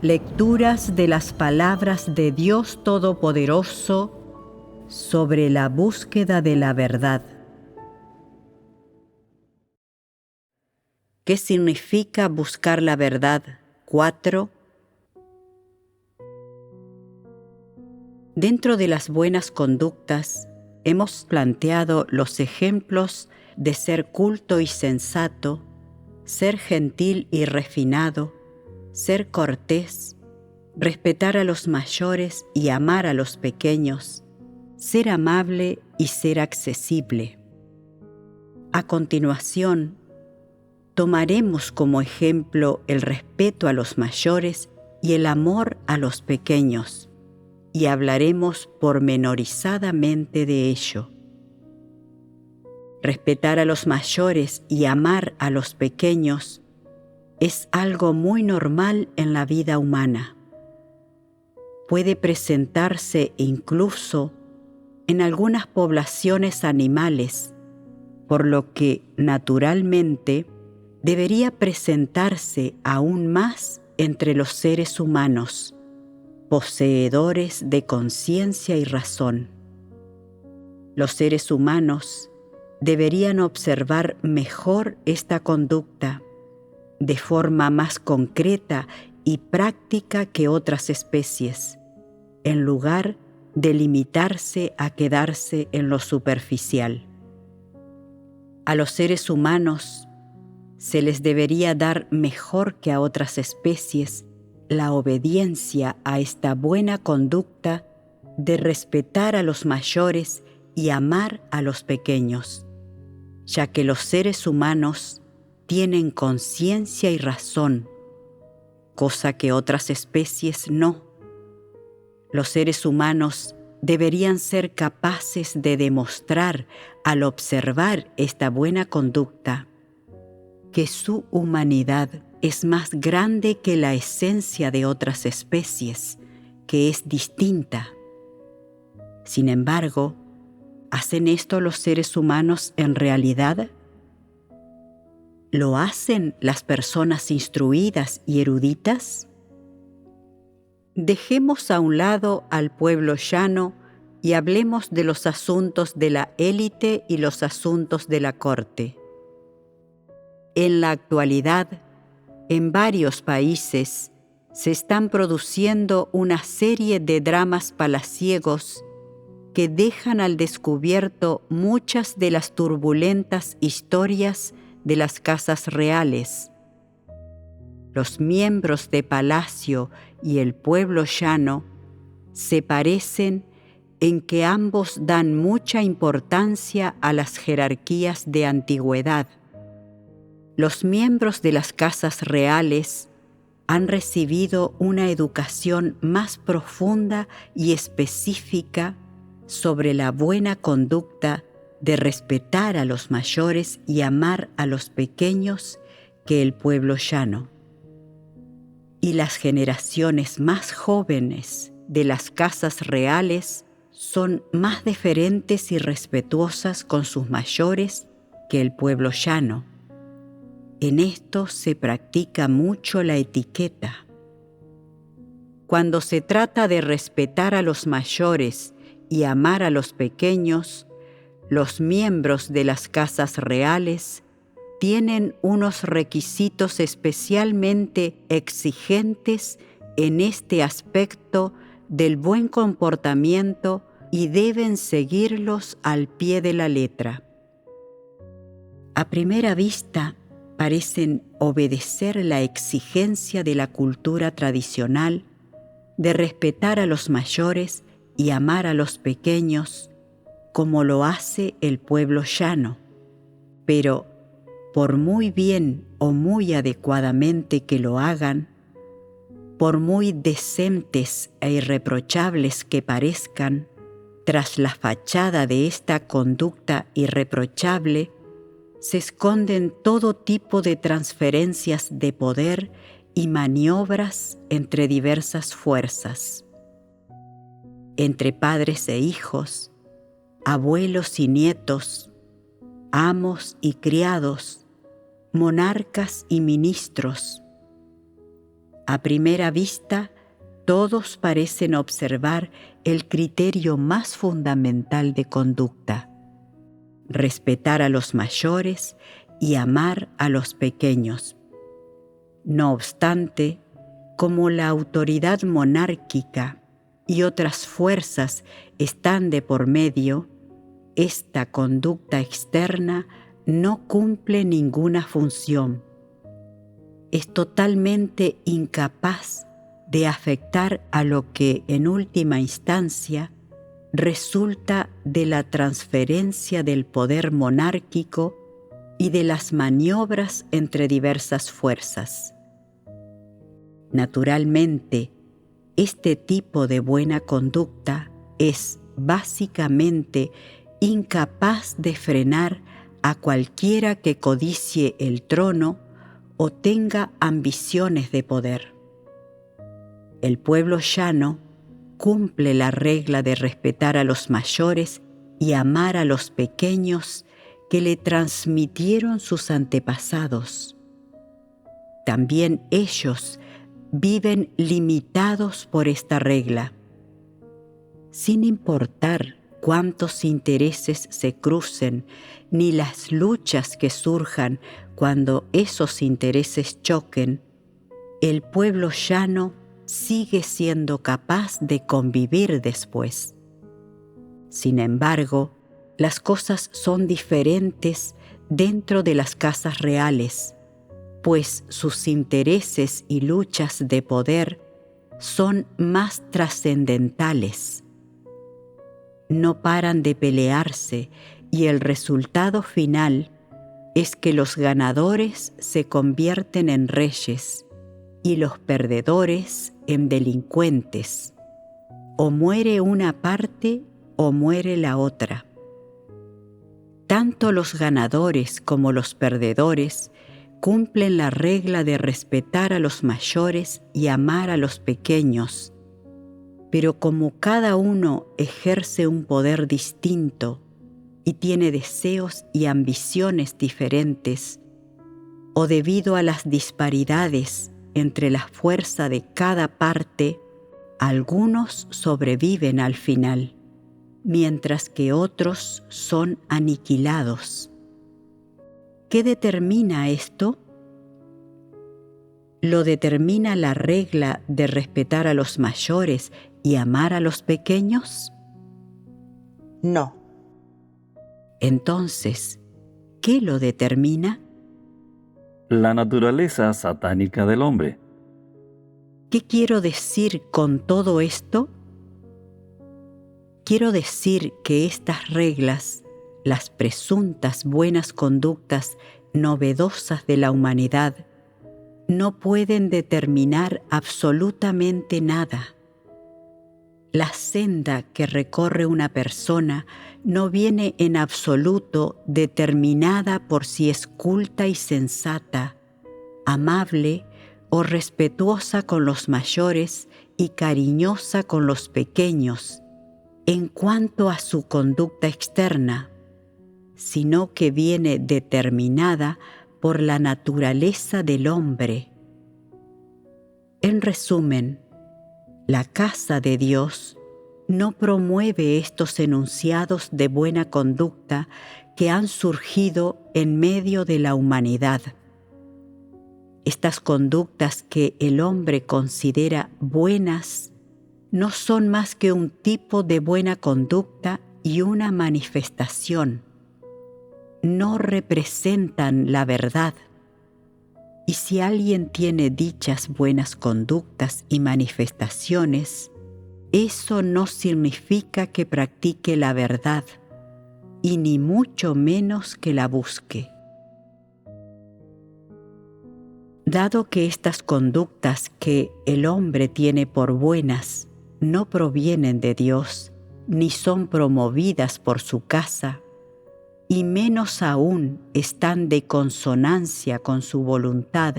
Lecturas de las palabras de Dios Todopoderoso sobre la búsqueda de la verdad. ¿Qué significa buscar la verdad? 4. Dentro de las buenas conductas, hemos planteado los ejemplos de ser culto y sensato, ser gentil y refinado, ser cortés, respetar a los mayores y amar a los pequeños, ser amable y ser accesible. A continuación, tomaremos como ejemplo el respeto a los mayores y el amor a los pequeños, y hablaremos pormenorizadamente de ello. Respetar a los mayores y amar a los pequeños es algo muy normal en la vida humana. Puede presentarse incluso en algunas poblaciones animales, por lo que, naturalmente, debería presentarse aún más entre los seres humanos, poseedores de conciencia y razón. Los seres humanos deberían observar mejor esta conducta de forma más concreta y práctica que otras especies, en lugar de limitarse a quedarse en lo superficial. A los seres humanos se les debería dar mejor que a otras especies la obediencia a esta buena conducta de respetar a los mayores y amar a los pequeños, ya que los seres humanos tienen conciencia y razón, cosa que otras especies no. Los seres humanos deberían ser capaces de demostrar, al observar esta buena conducta, que su humanidad es más grande que la esencia de otras especies, que es distinta. Sin embargo, ¿hacen esto los seres humanos en realidad? ¿Lo hacen las personas instruidas y eruditas? Dejemos a un lado al pueblo llano y hablemos de los asuntos de la élite y los asuntos de la corte. En la actualidad, en varios países se están produciendo una serie de dramas palaciegos que dejan al descubierto muchas de las turbulentas historias de las casas reales. Los miembros de palacio y el pueblo llano se parecen en que ambos dan mucha importancia a las jerarquías de antigüedad. Los miembros de las casas reales han recibido una educación más profunda y específica sobre la buena conducta de respetar a los mayores y amar a los pequeños que el pueblo llano. Y las generaciones más jóvenes de las casas reales son más deferentes y respetuosas con sus mayores que el pueblo llano. En esto se practica mucho la etiqueta. Cuando se trata de respetar a los mayores y amar a los pequeños, los miembros de las casas reales tienen unos requisitos especialmente exigentes en este aspecto del buen comportamiento y deben seguirlos al pie de la letra. A primera vista, parecen obedecer la exigencia de la cultura tradicional de respetar a los mayores y amar a los pequeños, como lo hace el pueblo llano. Pero, por muy bien o muy adecuadamente que lo hagan, por muy decentes e irreprochables que parezcan, tras la fachada de esta conducta irreprochable, se esconden todo tipo de transferencias de poder y maniobras entre diversas fuerzas. Entre padres e hijos, abuelos y nietos, amos y criados, monarcas y ministros. A primera vista, todos parecen observar el criterio más fundamental de conducta: respetar a los mayores y amar a los pequeños. No obstante, como la autoridad monárquica y otras fuerzas están de por medio, esta conducta externa no cumple ninguna función. Es totalmente incapaz de afectar a lo que, en última instancia, resulta de la transferencia del poder monárquico y de las maniobras entre diversas fuerzas. Naturalmente, este tipo de buena conducta es básicamente incapaz de frenar a cualquiera que codicie el trono o tenga ambiciones de poder. El pueblo llano cumple la regla de respetar a los mayores y amar a los pequeños que le transmitieron sus antepasados. También ellos viven limitados por esta regla. Sin importar cuántos intereses se crucen, ni las luchas que surjan cuando esos intereses choquen, el pueblo llano sigue siendo capaz de convivir después. Sin embargo, las cosas son diferentes dentro de las casas reales, pues sus intereses y luchas de poder son más trascendentales. No paran de pelearse y el resultado final es que los ganadores se convierten en reyes y los perdedores en delincuentes. O muere una parte o muere la otra. Tanto los ganadores como los perdedores cumplen la regla de respetar a los mayores y amar a los pequeños, pero como cada uno ejerce un poder distinto y tiene deseos y ambiciones diferentes, o debido a las disparidades entre la fuerza de cada parte, algunos sobreviven al final, mientras que otros son aniquilados. ¿Qué determina esto? ¿Lo determina la regla de respetar a los mayores y amar a los pequeños? No. Entonces, ¿qué lo determina? La naturaleza satánica del hombre. ¿Qué quiero decir con todo esto? Quiero decir que estas reglas, las presuntas buenas conductas novedosas de la humanidad, no pueden determinar absolutamente nada. La senda que recorre una persona no viene en absoluto determinada por si es culta y sensata, amable o respetuosa con los mayores y cariñosa con los pequeños, en cuanto a su conducta externa, sino que viene determinada por la naturaleza del hombre. En resumen, la casa de Dios no promueve estos enunciados de buena conducta que han surgido en medio de la humanidad. Estas conductas que el hombre considera buenas no son más que un tipo de buena conducta y una manifestación. No representan la verdad. Y si alguien tiene dichas buenas conductas y manifestaciones, eso no significa que practique la verdad, y ni mucho menos que la busque. Dado que estas conductas que el hombre tiene por buenas no provienen de Dios, ni son promovidas por su casa, y menos aún están de consonancia con su voluntad,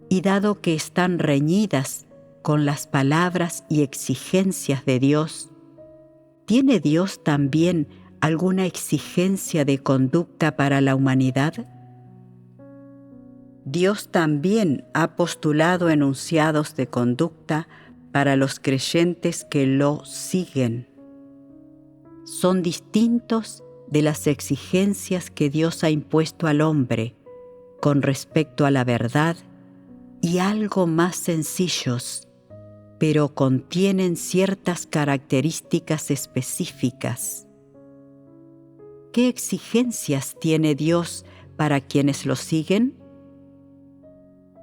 y dado que están reñidas con las palabras y exigencias de Dios, ¿tiene Dios también alguna exigencia de conducta para la humanidad? Dios también ha postulado enunciados de conducta para los creyentes que lo siguen. Son distintos de las exigencias que Dios ha impuesto al hombre con respecto a la verdad y algo más sencillos, pero contienen ciertas características específicas. ¿Qué exigencias tiene Dios para quienes lo siguen?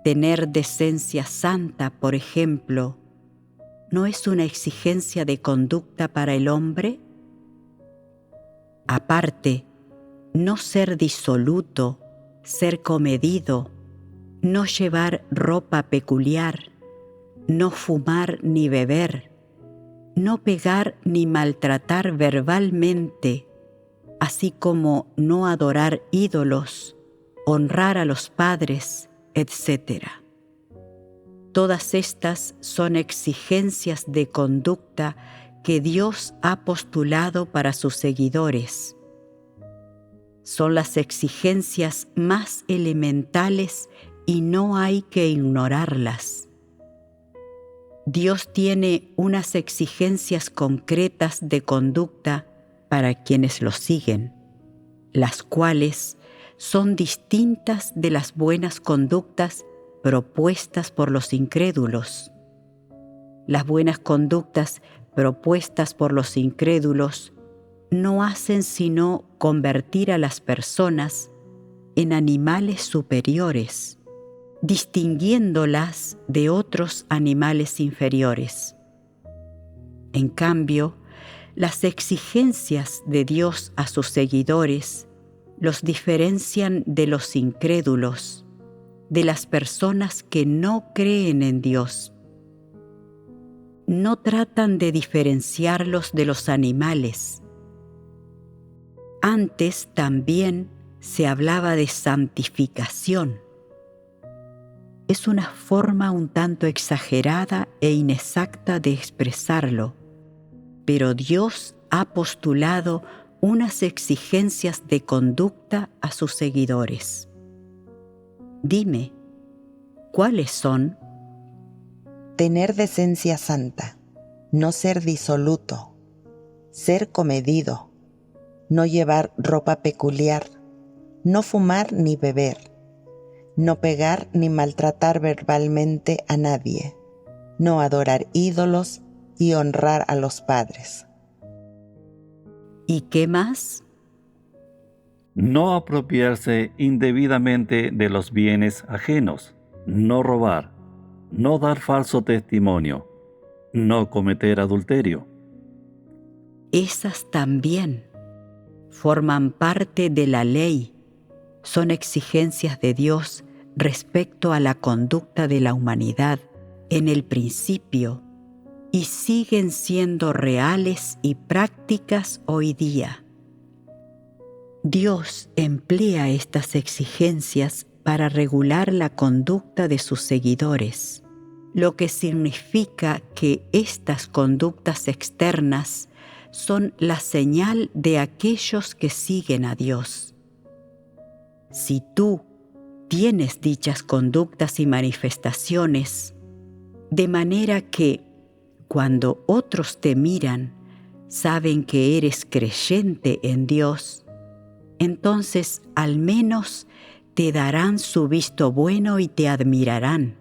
Tener decencia santa, por ejemplo, ¿no es una exigencia de conducta para el hombre? Aparte, no ser disoluto, ser comedido, no llevar ropa peculiar, no fumar ni beber, no pegar ni maltratar verbalmente, así como no adorar ídolos, honrar a los padres, etc. Todas estas son exigencias de conducta que Dios ha postulado para sus seguidores. Son las exigencias más elementales y no hay que ignorarlas. Dios tiene unas exigencias concretas de conducta para quienes lo siguen, las cuales son distintas de las buenas conductas propuestas por los incrédulos. Las buenas conductas propuestas por los incrédulos no hacen sino convertir a las personas en animales superiores, distinguiéndolas de otros animales inferiores. En cambio, las exigencias de Dios a sus seguidores los diferencian de los incrédulos, de las personas que no creen en Dios. No tratan de diferenciarlos de los animales. Antes también se hablaba de santificación. Es una forma un tanto exagerada e inexacta de expresarlo, pero Dios ha postulado unas exigencias de conducta a sus seguidores. Dime, ¿cuáles son? Tener decencia santa, no ser disoluto, ser comedido, no llevar ropa peculiar, no fumar ni beber, no pegar ni maltratar verbalmente a nadie, no adorar ídolos y honrar a los padres. ¿Y qué más? No apropiarse indebidamente de los bienes ajenos, no robar, no dar falso testimonio, no cometer adulterio. Esas también forman parte de la ley, son exigencias de Dios respecto a la conducta de la humanidad en el principio y siguen siendo reales y prácticas hoy día. Dios emplea estas exigencias para regular la conducta de sus seguidores, lo que significa que estas conductas externas son la señal de aquellos que siguen a Dios. Si tú tienes dichas conductas y manifestaciones, de manera que cuando otros te miran, saben que eres creyente en Dios, entonces al menos te darán su visto bueno y te admirarán.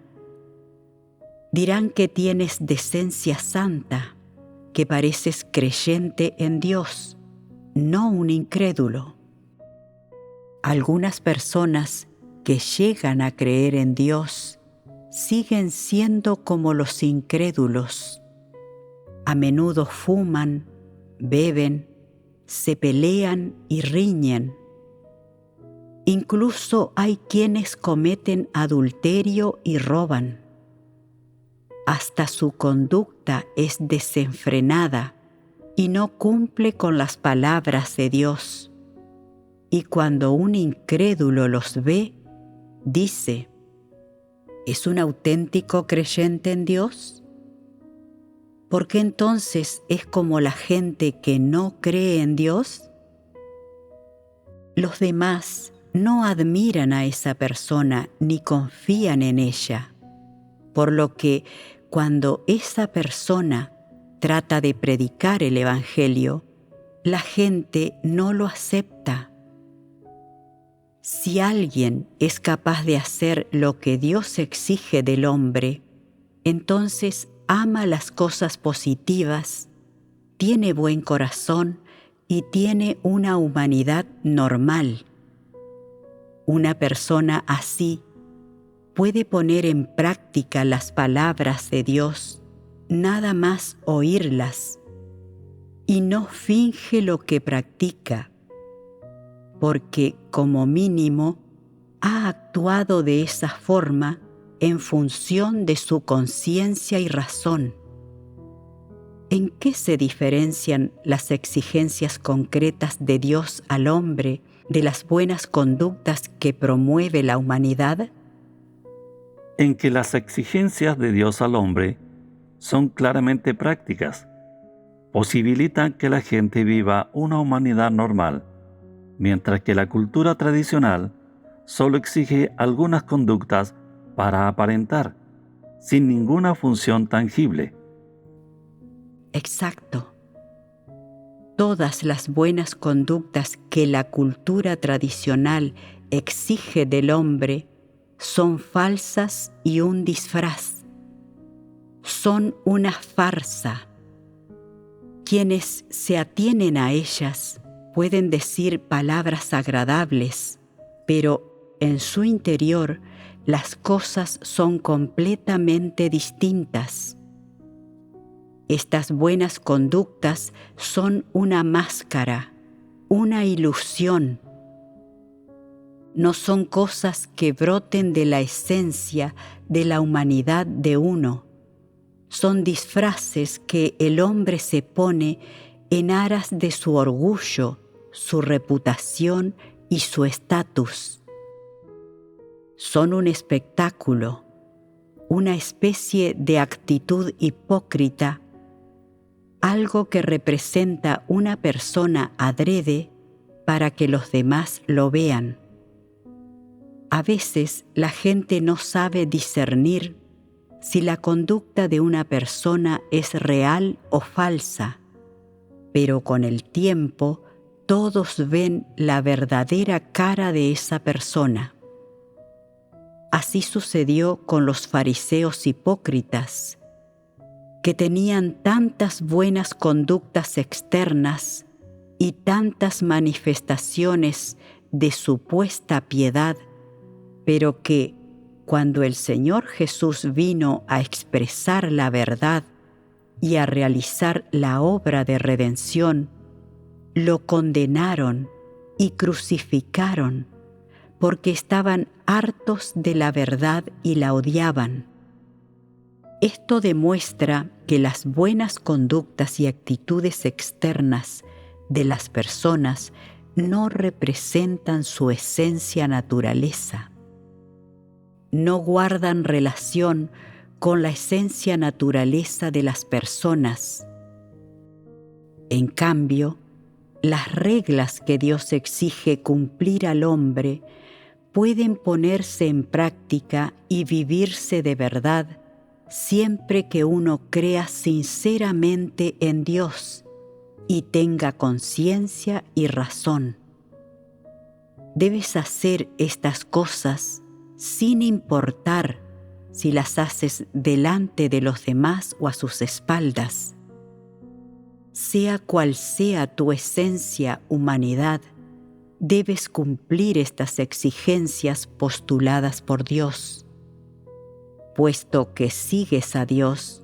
Dirán que tienes decencia santa, que pareces creyente en Dios, no un incrédulo. Algunas personas que llegan a creer en Dios siguen siendo como los incrédulos. A menudo fuman, beben, se pelean y riñen. Incluso hay quienes cometen adulterio y roban. Hasta su conducta es desenfrenada y no cumple con las palabras de Dios. Y cuando un incrédulo los ve, dice: ¿es un auténtico creyente en Dios? ¿Por qué entonces es como la gente que no cree en Dios? Los demás no admiran a esa persona ni confían en ella, por lo que cuando esa persona trata de predicar el Evangelio, la gente no lo acepta. Si alguien es capaz de hacer lo que Dios exige del hombre, entonces ama las cosas positivas, tiene buen corazón y tiene una humanidad normal. Una persona así puede poner en práctica las palabras de Dios, nada más oírlas, y no finge lo que practica, porque como mínimo ha actuado de esa forma en función de su conciencia y razón. ¿En qué se diferencian las exigencias concretas de Dios al hombre de las buenas conductas que promueve la humanidad? En que las exigencias de Dios al hombre son claramente prácticas. Posibilitan que la gente viva una humanidad normal, mientras que la cultura tradicional solo exige algunas conductas para aparentar, sin ninguna función tangible. Exacto. Todas las buenas conductas que la cultura tradicional exige del hombre son falsas y un disfraz. Son una farsa. Quienes se atienen a ellas pueden decir palabras agradables, pero en su interior las cosas son completamente distintas. Estas buenas conductas son una máscara, una ilusión. No son cosas que broten de la esencia de la humanidad de uno. Son disfraces que el hombre se pone en aras de su orgullo, su reputación y su estatus. Son un espectáculo, una especie de actitud hipócrita, algo que representa una persona adrede para que los demás lo vean. A veces la gente no sabe discernir si la conducta de una persona es real o falsa, pero con el tiempo todos ven la verdadera cara de esa persona. Así sucedió con los fariseos hipócritas, que tenían tantas buenas conductas externas y tantas manifestaciones de supuesta piedad, pero que, cuando el Señor Jesús vino a expresar la verdad y a realizar la obra de redención, lo condenaron y crucificaron, porque estaban hartos de la verdad y la odiaban. Esto demuestra que las buenas conductas y actitudes externas de las personas no representan su esencia naturaleza. No guardan relación con la esencia naturaleza de las personas. En cambio, las reglas que Dios exige cumplir al hombre pueden ponerse en práctica y vivirse de verdad siempre que uno crea sinceramente en Dios y tenga conciencia y razón. Debes hacer estas cosas sin importar si las haces delante de los demás o a sus espaldas. Sea cual sea tu esencia, humanidad, debes cumplir estas exigencias postuladas por Dios. Puesto que sigues a Dios,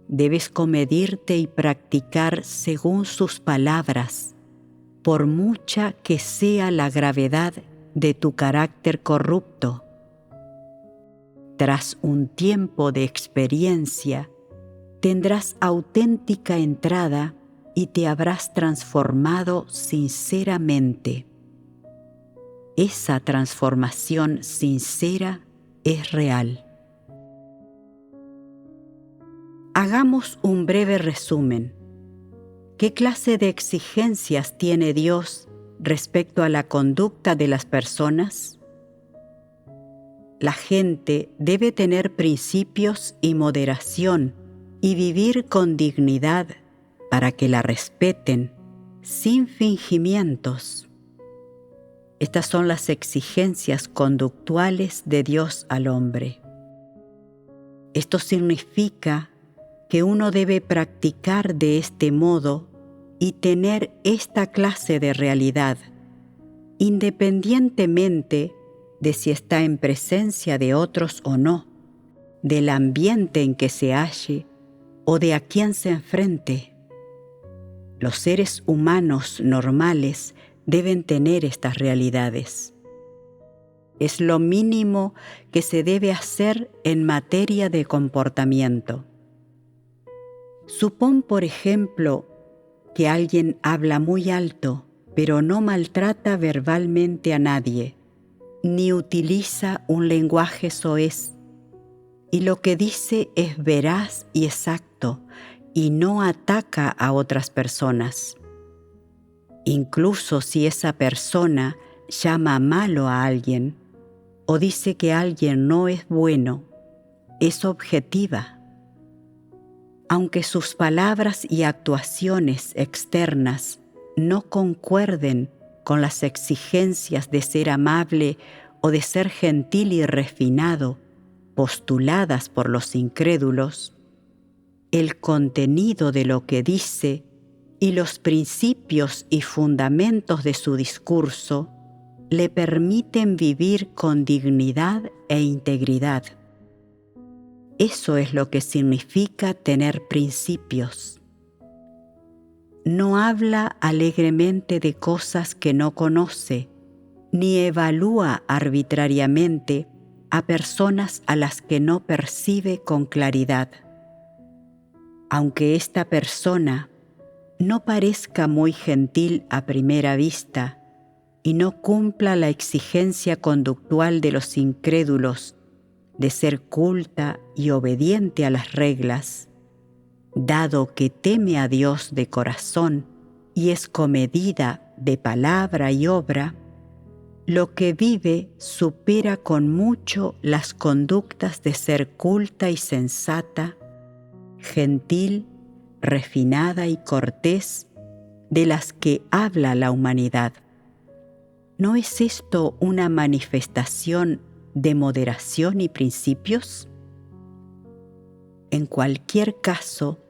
debes comedirte y practicar según sus palabras, por mucha que sea la gravedad de tu carácter corrupto. Tras un tiempo de experiencia, tendrás auténtica entrada y te habrás transformado sinceramente. Esa transformación sincera es real. Hagamos un breve resumen. ¿Qué clase de exigencias tiene Dios respecto a la conducta de las personas? La gente debe tener principios y moderación y vivir con dignidad para que la respeten, sin fingimientos. Estas son las exigencias conductuales de Dios al hombre. Esto significa que uno debe practicar de este modo y tener esta clase de realidad, independientemente de si está en presencia de otros o no, del ambiente en que se halle o de a quién se enfrente. Los seres humanos normales deben tener estas realidades. Es lo mínimo que se debe hacer en materia de comportamiento. Supón, por ejemplo, que alguien habla muy alto, pero no maltrata verbalmente a nadie, ni utiliza un lenguaje soez, y lo que dice es veraz y exacto, y no ataca a otras personas. Incluso si esa persona llama malo a alguien o dice que alguien no es bueno, es objetiva. Aunque sus palabras y actuaciones externas no concuerden con las exigencias de ser amable o de ser gentil y refinado postuladas por los incrédulos, el contenido de lo que dice y los principios y fundamentos de su discurso le permiten vivir con dignidad e integridad. Eso es lo que significa tener principios. No habla alegremente de cosas que no conoce, ni evalúa arbitrariamente a personas a las que no percibe con claridad. Aunque esta persona no parezca muy gentil a primera vista y no cumpla la exigencia conductual de los incrédulos de ser culta y obediente a las reglas, dado que teme a Dios de corazón y es comedida de palabra y obra, lo que vive supera con mucho las conductas de ser culta y sensata, gentil, refinada y cortés de las que habla la humanidad. ¿No es esto una manifestación de moderación y principios? En cualquier caso,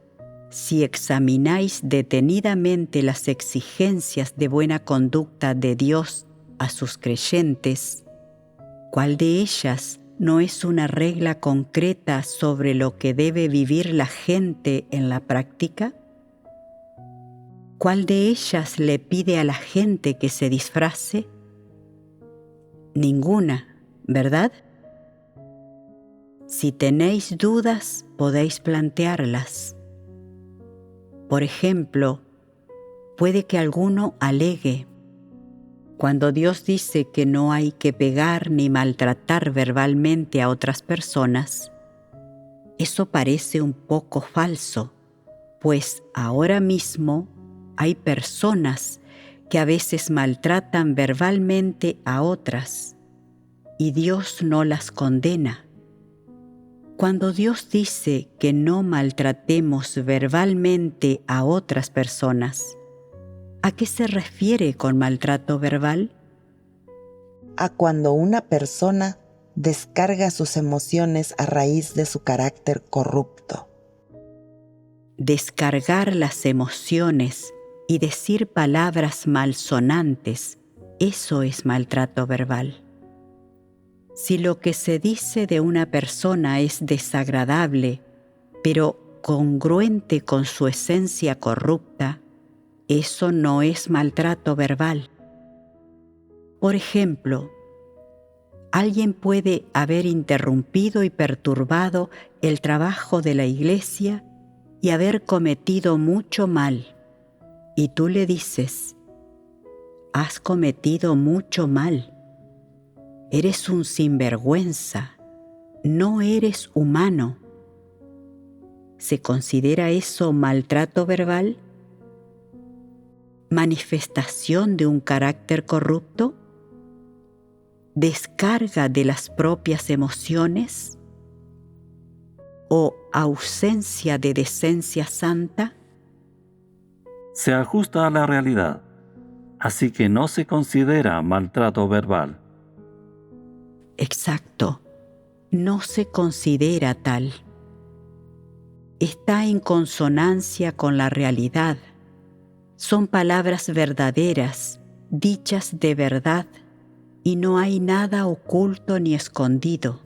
si examináis detenidamente las exigencias de buena conducta de Dios a sus creyentes, ¿cuál de ellas no es una regla concreta sobre lo que debe vivir la gente en la práctica? ¿Cuál de ellas le pide a la gente que se disfrace? Ninguna, ¿verdad? Si tenéis dudas, podéis plantearlas. Por ejemplo, puede que alguno alegue: cuando Dios dice que no hay que pegar ni maltratar verbalmente a otras personas, eso parece un poco falso, pues ahora mismo hay personas que a veces maltratan verbalmente a otras y Dios no las condena. Cuando Dios dice que no maltratemos verbalmente a otras personas, ¿a qué se refiere con maltrato verbal? A cuando una persona descarga sus emociones a raíz de su carácter corrupto. Descargar las emociones y decir palabras malsonantes, eso es maltrato verbal. Si lo que se dice de una persona es desagradable, pero congruente con su esencia corrupta, eso no es maltrato verbal. Por ejemplo, alguien puede haber interrumpido y perturbado el trabajo de la iglesia y haber cometido mucho mal. Y tú le dices: has cometido mucho mal. Eres un sinvergüenza. No eres humano. ¿Se considera eso maltrato verbal? manifestación de un carácter corrupto? ¿Descarga de las propias emociones? ¿O ausencia de decencia santa? Se ajusta a la realidad, así que no se considera maltrato verbal. Exacto, no se considera tal. Está en consonancia con la realidad. Son palabras verdaderas, dichas de verdad, y no hay nada oculto ni escondido.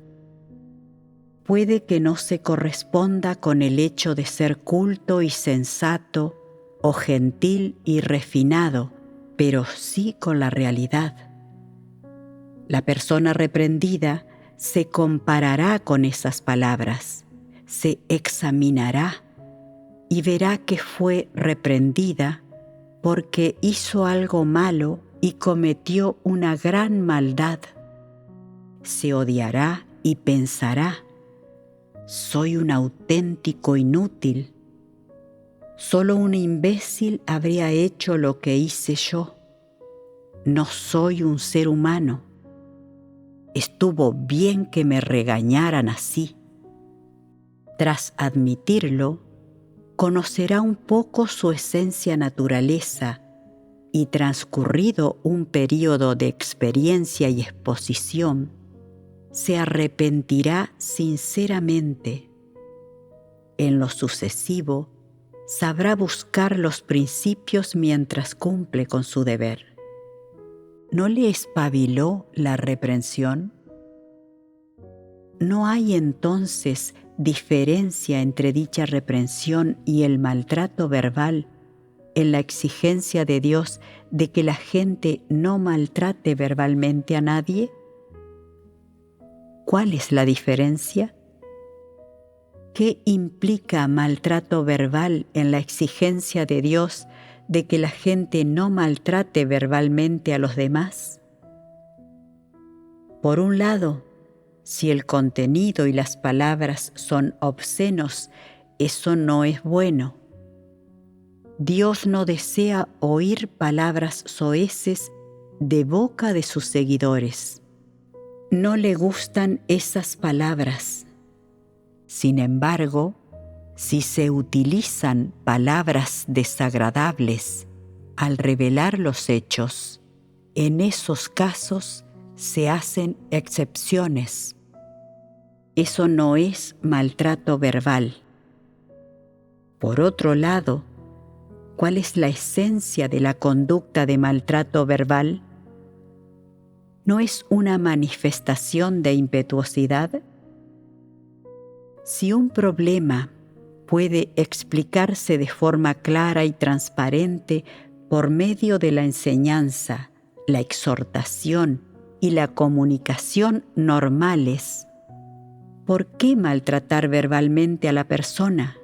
Puede que no se corresponda con el hecho de ser culto y sensato, o gentil y refinado, pero sí con la realidad. La persona reprendida se comparará con esas palabras, se examinará y verá que fue reprendida porque hizo algo malo y cometió una gran maldad. Se odiará y pensará: soy un auténtico inútil. Solo un imbécil habría hecho lo que hice yo. No soy un ser humano. Estuvo bien que me regañaran así. Tras admitirlo, conocerá un poco su esencia naturaleza y, transcurrido un período de experiencia y exposición, se arrepentirá sinceramente. En lo sucesivo, sabrá buscar los principios mientras cumple con su deber. ¿No le espabiló la reprensión? ¿No hay entonces diferencia entre dicha reprensión y el maltrato verbal en la exigencia de Dios de que la gente no maltrate verbalmente a nadie? ¿Cuál es la diferencia? ¿Qué implica maltrato verbal en la exigencia de Dios de que la gente no maltrate verbalmente a los demás? Por un lado, si el contenido y las palabras son obscenos, eso no es bueno. Dios no desea oír palabras soeces de boca de sus seguidores. No le gustan esas palabras. Sin embargo, si se utilizan palabras desagradables al revelar los hechos, en esos casos se hacen excepciones. Eso no es maltrato verbal. Por otro lado, ¿cuál es la esencia de la conducta de maltrato verbal? ¿No es una manifestación de impetuosidad? Si un problema puede explicarse de forma clara y transparente por medio de la enseñanza, la exhortación y la comunicación normales, ¿por qué maltratar verbalmente a la persona?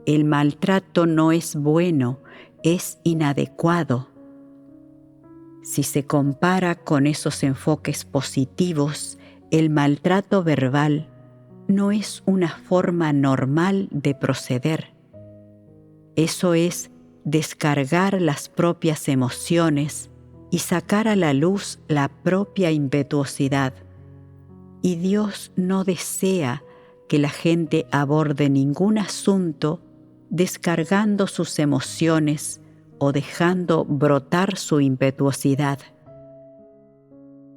El maltrato no es bueno, es inadecuado. Si se compara con esos enfoques positivos, el maltrato verbal no es una forma normal de proceder. Eso es descargar las propias emociones y sacar a la luz la propia impetuosidad. Y Dios no desea que la gente aborde ningún asunto descargando sus emociones o dejando brotar su impetuosidad.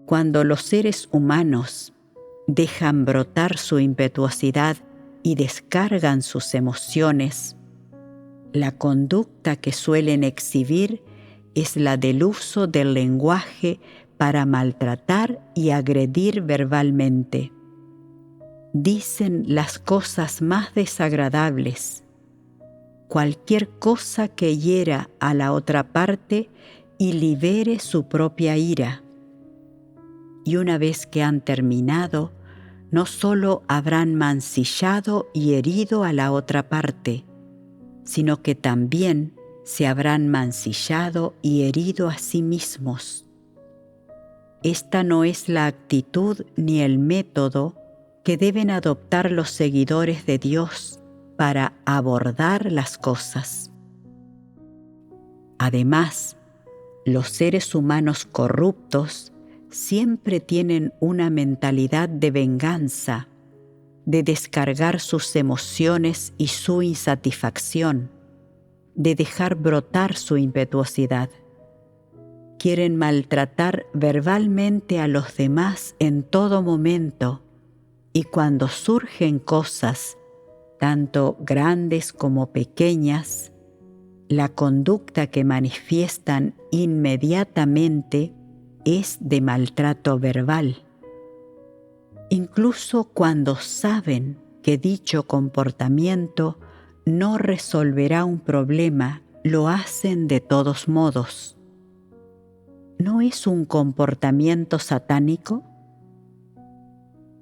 Cuando los seres humanos dejan brotar su impetuosidad y descargan sus emociones, la conducta que suelen exhibir es la del uso del lenguaje para maltratar y agredir verbalmente. Dicen las cosas más desagradables, cualquier cosa que hiera a la otra parte y libere su propia ira. Y una vez que han terminado, no solo habrán mancillado y herido a la otra parte, sino que también se habrán mancillado y herido a sí mismos. Esta no es la actitud ni el método que deben adoptar los seguidores de Dios para abordar las cosas. Además, los seres humanos corruptos siempre tienen una mentalidad de venganza, de descargar sus emociones y su insatisfacción, de dejar brotar su impetuosidad. Quieren maltratar verbalmente a los demás en todo momento, y cuando surgen cosas, tanto grandes como pequeñas, la conducta que manifiestan inmediatamente es de maltrato verbal. Incluso cuando saben que dicho comportamiento no resolverá un problema, lo hacen de todos modos. ¿No es un comportamiento satánico?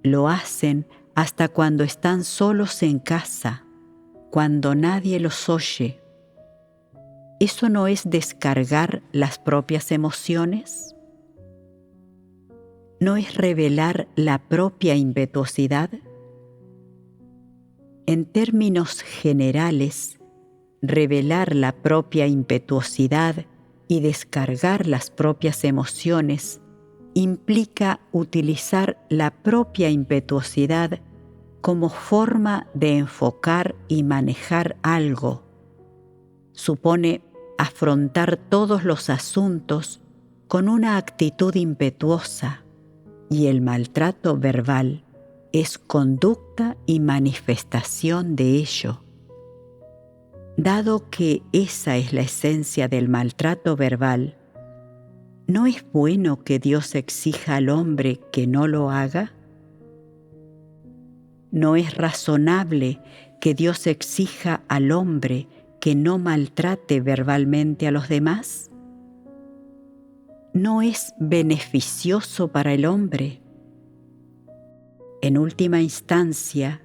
Lo hacen hasta cuando están solos en casa, cuando nadie los oye. ¿Eso no es descargar las propias emociones? ¿No es revelar la propia impetuosidad? En términos generales, revelar la propia impetuosidad y descargar las propias emociones implica utilizar la propia impetuosidad como forma de enfocar y manejar algo. Supone afrontar todos los asuntos con una actitud impetuosa, y el maltrato verbal es conducta y manifestación de ello. Dado que esa es la esencia del maltrato verbal, ¿no es bueno que Dios exija al hombre que no lo haga? ¿No es razonable que Dios exija al hombre que no maltrate verbalmente a los demás? ¿No es beneficioso para el hombre? En última instancia,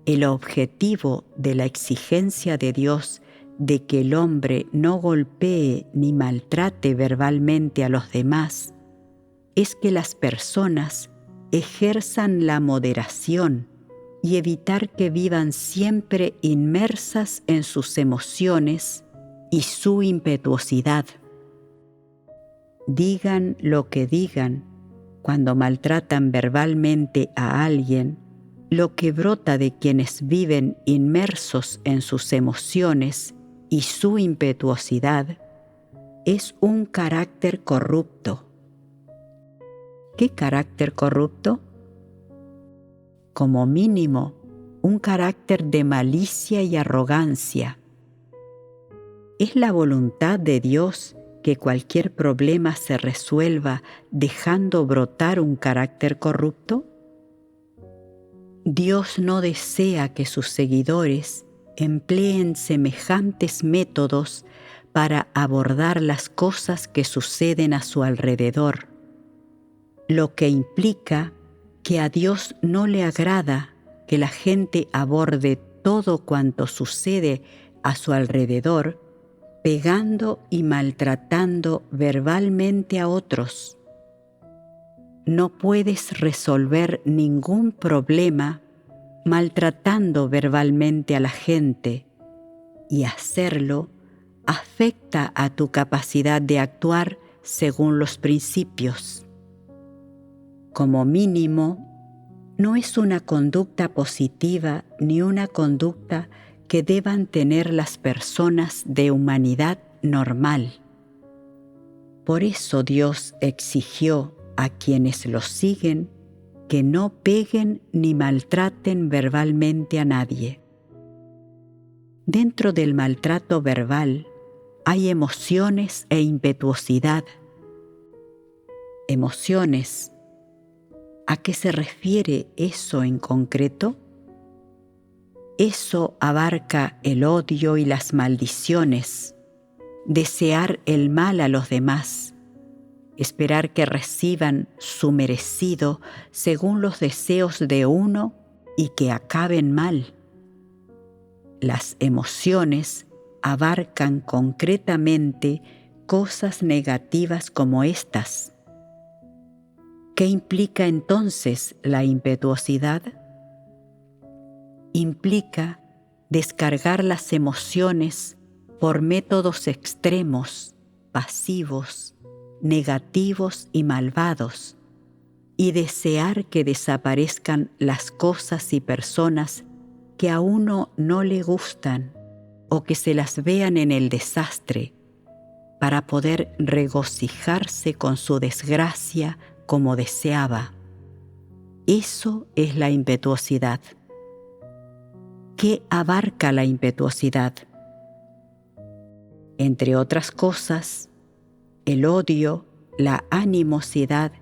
el objetivo de la exigencia de Dios de que el hombre no golpee ni maltrate verbalmente a los demás es que las personas ejerzan la moderación y evitar que vivan siempre inmersas en sus emociones y su impetuosidad. Digan lo que digan, cuando maltratan verbalmente a alguien, lo que brota de quienes viven inmersos en sus emociones y su impetuosidad es un carácter corrupto. ¿Qué carácter corrupto? Como mínimo, un carácter de malicia y arrogancia. ¿Es la voluntad de Dios que cualquier problema se resuelva dejando brotar un carácter corrupto? Dios no desea que sus seguidores empleen semejantes métodos para abordar las cosas que suceden a su alrededor, lo que implica que a Dios no le agrada que la gente aborde todo cuanto sucede a su alrededor pegando y maltratando verbalmente a otros. No puedes resolver ningún problema maltratando verbalmente a la gente, y hacerlo afecta a tu capacidad de actuar según los principios. Como mínimo, no es una conducta positiva ni una conducta que deban tener las personas de humanidad normal. Por eso Dios exigió a quienes los siguen que no peguen ni maltraten verbalmente a nadie. Dentro del maltrato verbal hay emociones e impetuosidad. Emociones. ¿A qué se refiere eso en concreto? Eso abarca el odio y las maldiciones, desear el mal a los demás, esperar que reciban su merecido según los deseos de uno y que acaben mal. Las emociones abarcan concretamente cosas negativas como estas. ¿Qué implica entonces la impetuosidad? Implica descargar las emociones por métodos extremos, pasivos, negativos y malvados, y desear que desaparezcan las cosas y personas que a uno no le gustan o que se las vean en el desastre, para poder regocijarse con su desgracia como deseaba. Eso es la impetuosidad. ¿Qué abarca la impetuosidad? Entre otras cosas, el odio, la animosidad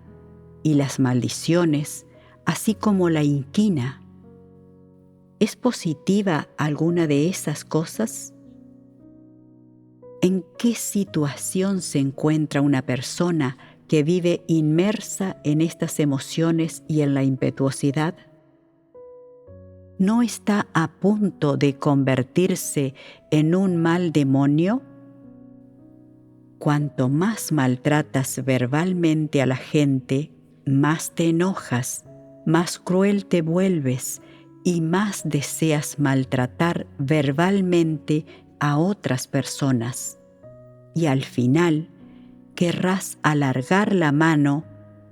y las maldiciones, así como la inquina. ¿Es positiva alguna de esas cosas? ¿En qué situación se encuentra una persona que vive inmersa en estas emociones y en la impetuosidad? ¿No está a punto de convertirse en un mal demonio? Cuanto más maltratas verbalmente a la gente, más te enojas, más cruel te vuelves y más deseas maltratar verbalmente a otras personas. Y al final querrás alargar la mano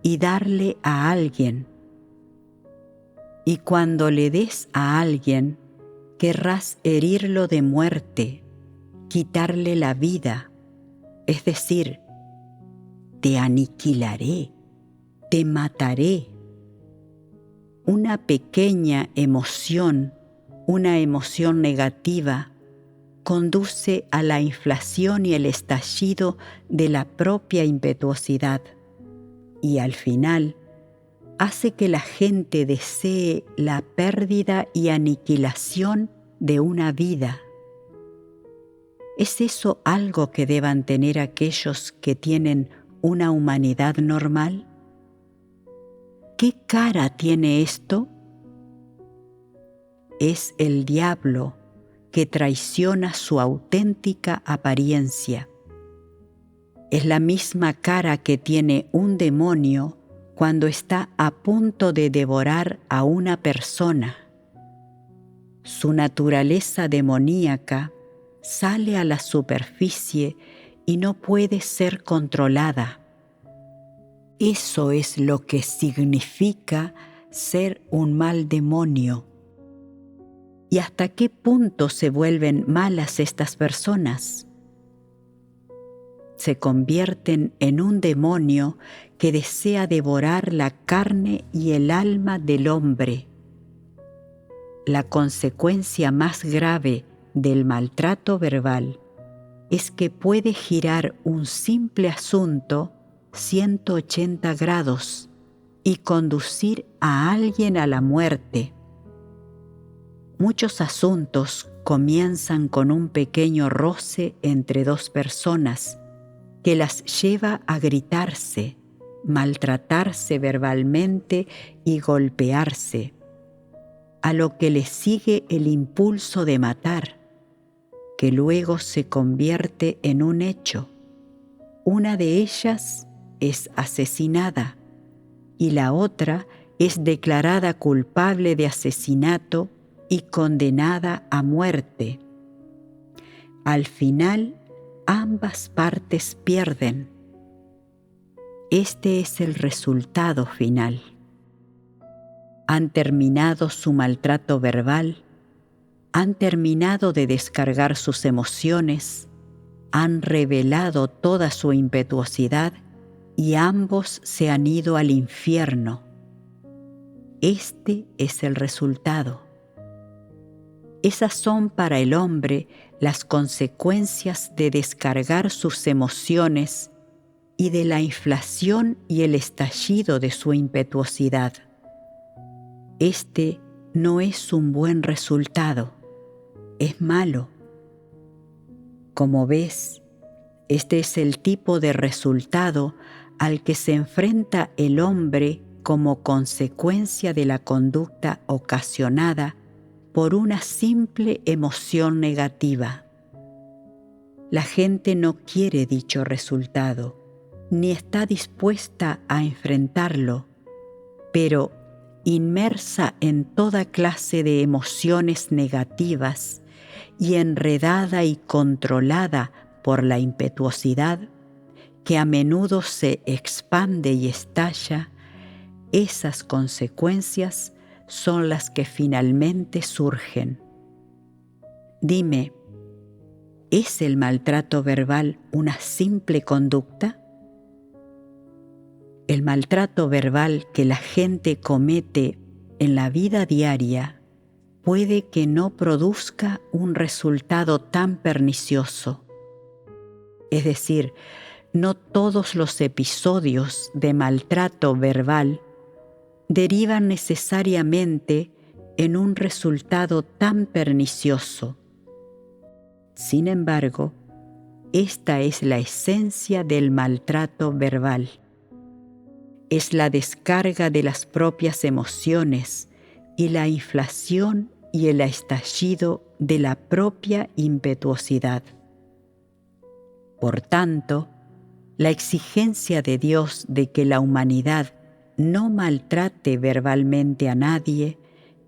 y darle a alguien. Y cuando le des a alguien, querrás herirlo de muerte, quitarle la vida, es decir, te aniquilaré, te mataré. Una pequeña emoción, una emoción negativa, conduce a la inflación y el estallido de la propia impetuosidad, y al final hace que la gente desee la pérdida y aniquilación de una vida. ¿Es eso algo que deban tener aquellos que tienen una humanidad normal? ¿Qué cara tiene esto? Es el diablo que traiciona su auténtica apariencia. Es la misma cara que tiene un demonio cuando está a punto de devorar a una persona. Su naturaleza demoníaca sale a la superficie y no puede ser controlada. Eso es lo que significa ser un mal demonio. ¿Y hasta qué punto se vuelven malas estas personas? Se convierten en un demonio que desea devorar la carne y el alma del hombre. La consecuencia más grave del maltrato verbal es que puede girar un simple asunto 180 grados y conducir a alguien a la muerte. Muchos asuntos comienzan con un pequeño roce entre dos personas que las lleva a gritarse, maltratarse verbalmente y golpearse, a lo que le sigue el impulso de matar, que luego se convierte en un hecho. Una de ellas es asesinada y la otra es declarada culpable de asesinato y condenada a muerte. Al final, ambas partes pierden. Este es el resultado final. Han terminado su maltrato verbal, han terminado de descargar sus emociones, han revelado toda su impetuosidad y ambos se han ido al infierno. Este es el resultado. Esas son para el hombre las consecuencias de descargar sus emociones y de la inflación y el estallido de su impetuosidad. Este no es un buen resultado, es malo. Como ves, este es el tipo de resultado al que se enfrenta el hombre como consecuencia de la conducta ocasionada por una simple emoción negativa. La gente no quiere dicho resultado, ni está dispuesta a enfrentarlo, pero inmersa en toda clase de emociones negativas y enredada y controlada por la impetuosidad, que a menudo se expande y estalla, esas consecuencias son las que finalmente surgen. Dime, ¿es el maltrato verbal una simple conducta? El maltrato verbal que la gente comete en la vida diaria puede que no produzca un resultado tan pernicioso. Es decir, no todos los episodios de maltrato verbal derivan necesariamente en un resultado tan pernicioso. Sin embargo, esta es la esencia del maltrato verbal. Es la descarga de las propias emociones y la inflación y el estallido de la propia impetuosidad. Por tanto, la exigencia de Dios de que la humanidad no maltrate verbalmente a nadie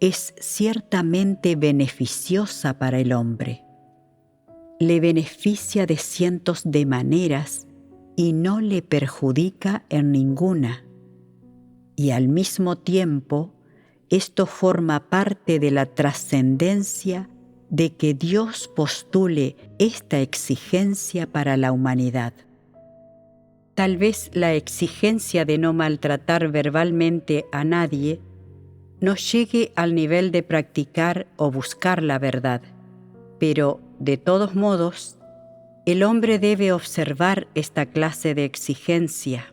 es ciertamente beneficiosa para el hombre. Le beneficia de cientos de maneras y no le perjudica en ninguna. Y al mismo tiempo, esto forma parte de la trascendencia de que Dios postule esta exigencia para la humanidad. Tal vez la exigencia de no maltratar verbalmente a nadie no llegue al nivel de practicar o buscar la verdad, pero, de todos modos, el hombre debe observar esta clase de exigencia.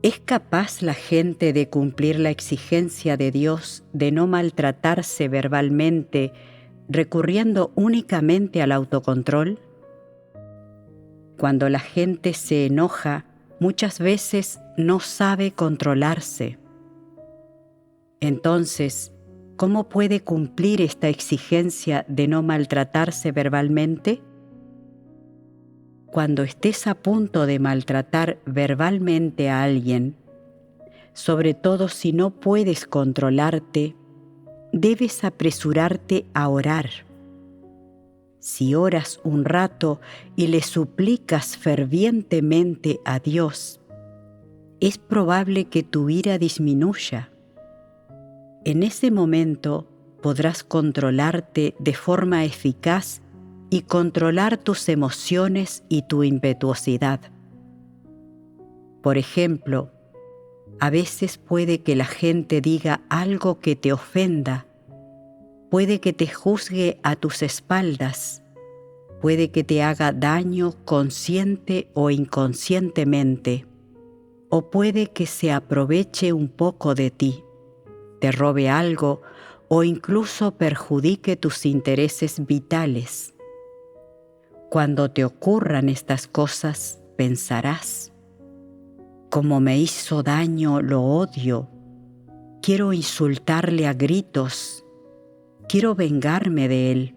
¿Es capaz la gente de cumplir la exigencia de Dios de no maltratarse verbalmente recurriendo únicamente al autocontrol? Cuando la gente se enoja, muchas veces no sabe controlarse. Entonces, ¿cómo puede cumplir esta exigencia de no maltratarse verbalmente? Cuando estés a punto de maltratar verbalmente a alguien, sobre todo si no puedes controlarte, debes apresurarte a orar. Si oras un rato y le suplicas fervientemente a Dios, es probable que tu ira disminuya. En ese momento podrás controlarte de forma eficaz y controlar tus emociones y tu impetuosidad. Por ejemplo, a veces puede que la gente diga algo que te ofenda, puede que te juzgue a tus espaldas, puede que te haga daño consciente o inconscientemente, o puede que se aproveche un poco de ti, te robe algo o incluso perjudique tus intereses vitales. Cuando te ocurran estas cosas, pensarás: como me hizo daño, lo odio. Quiero insultarle a gritos. Quiero vengarme de él,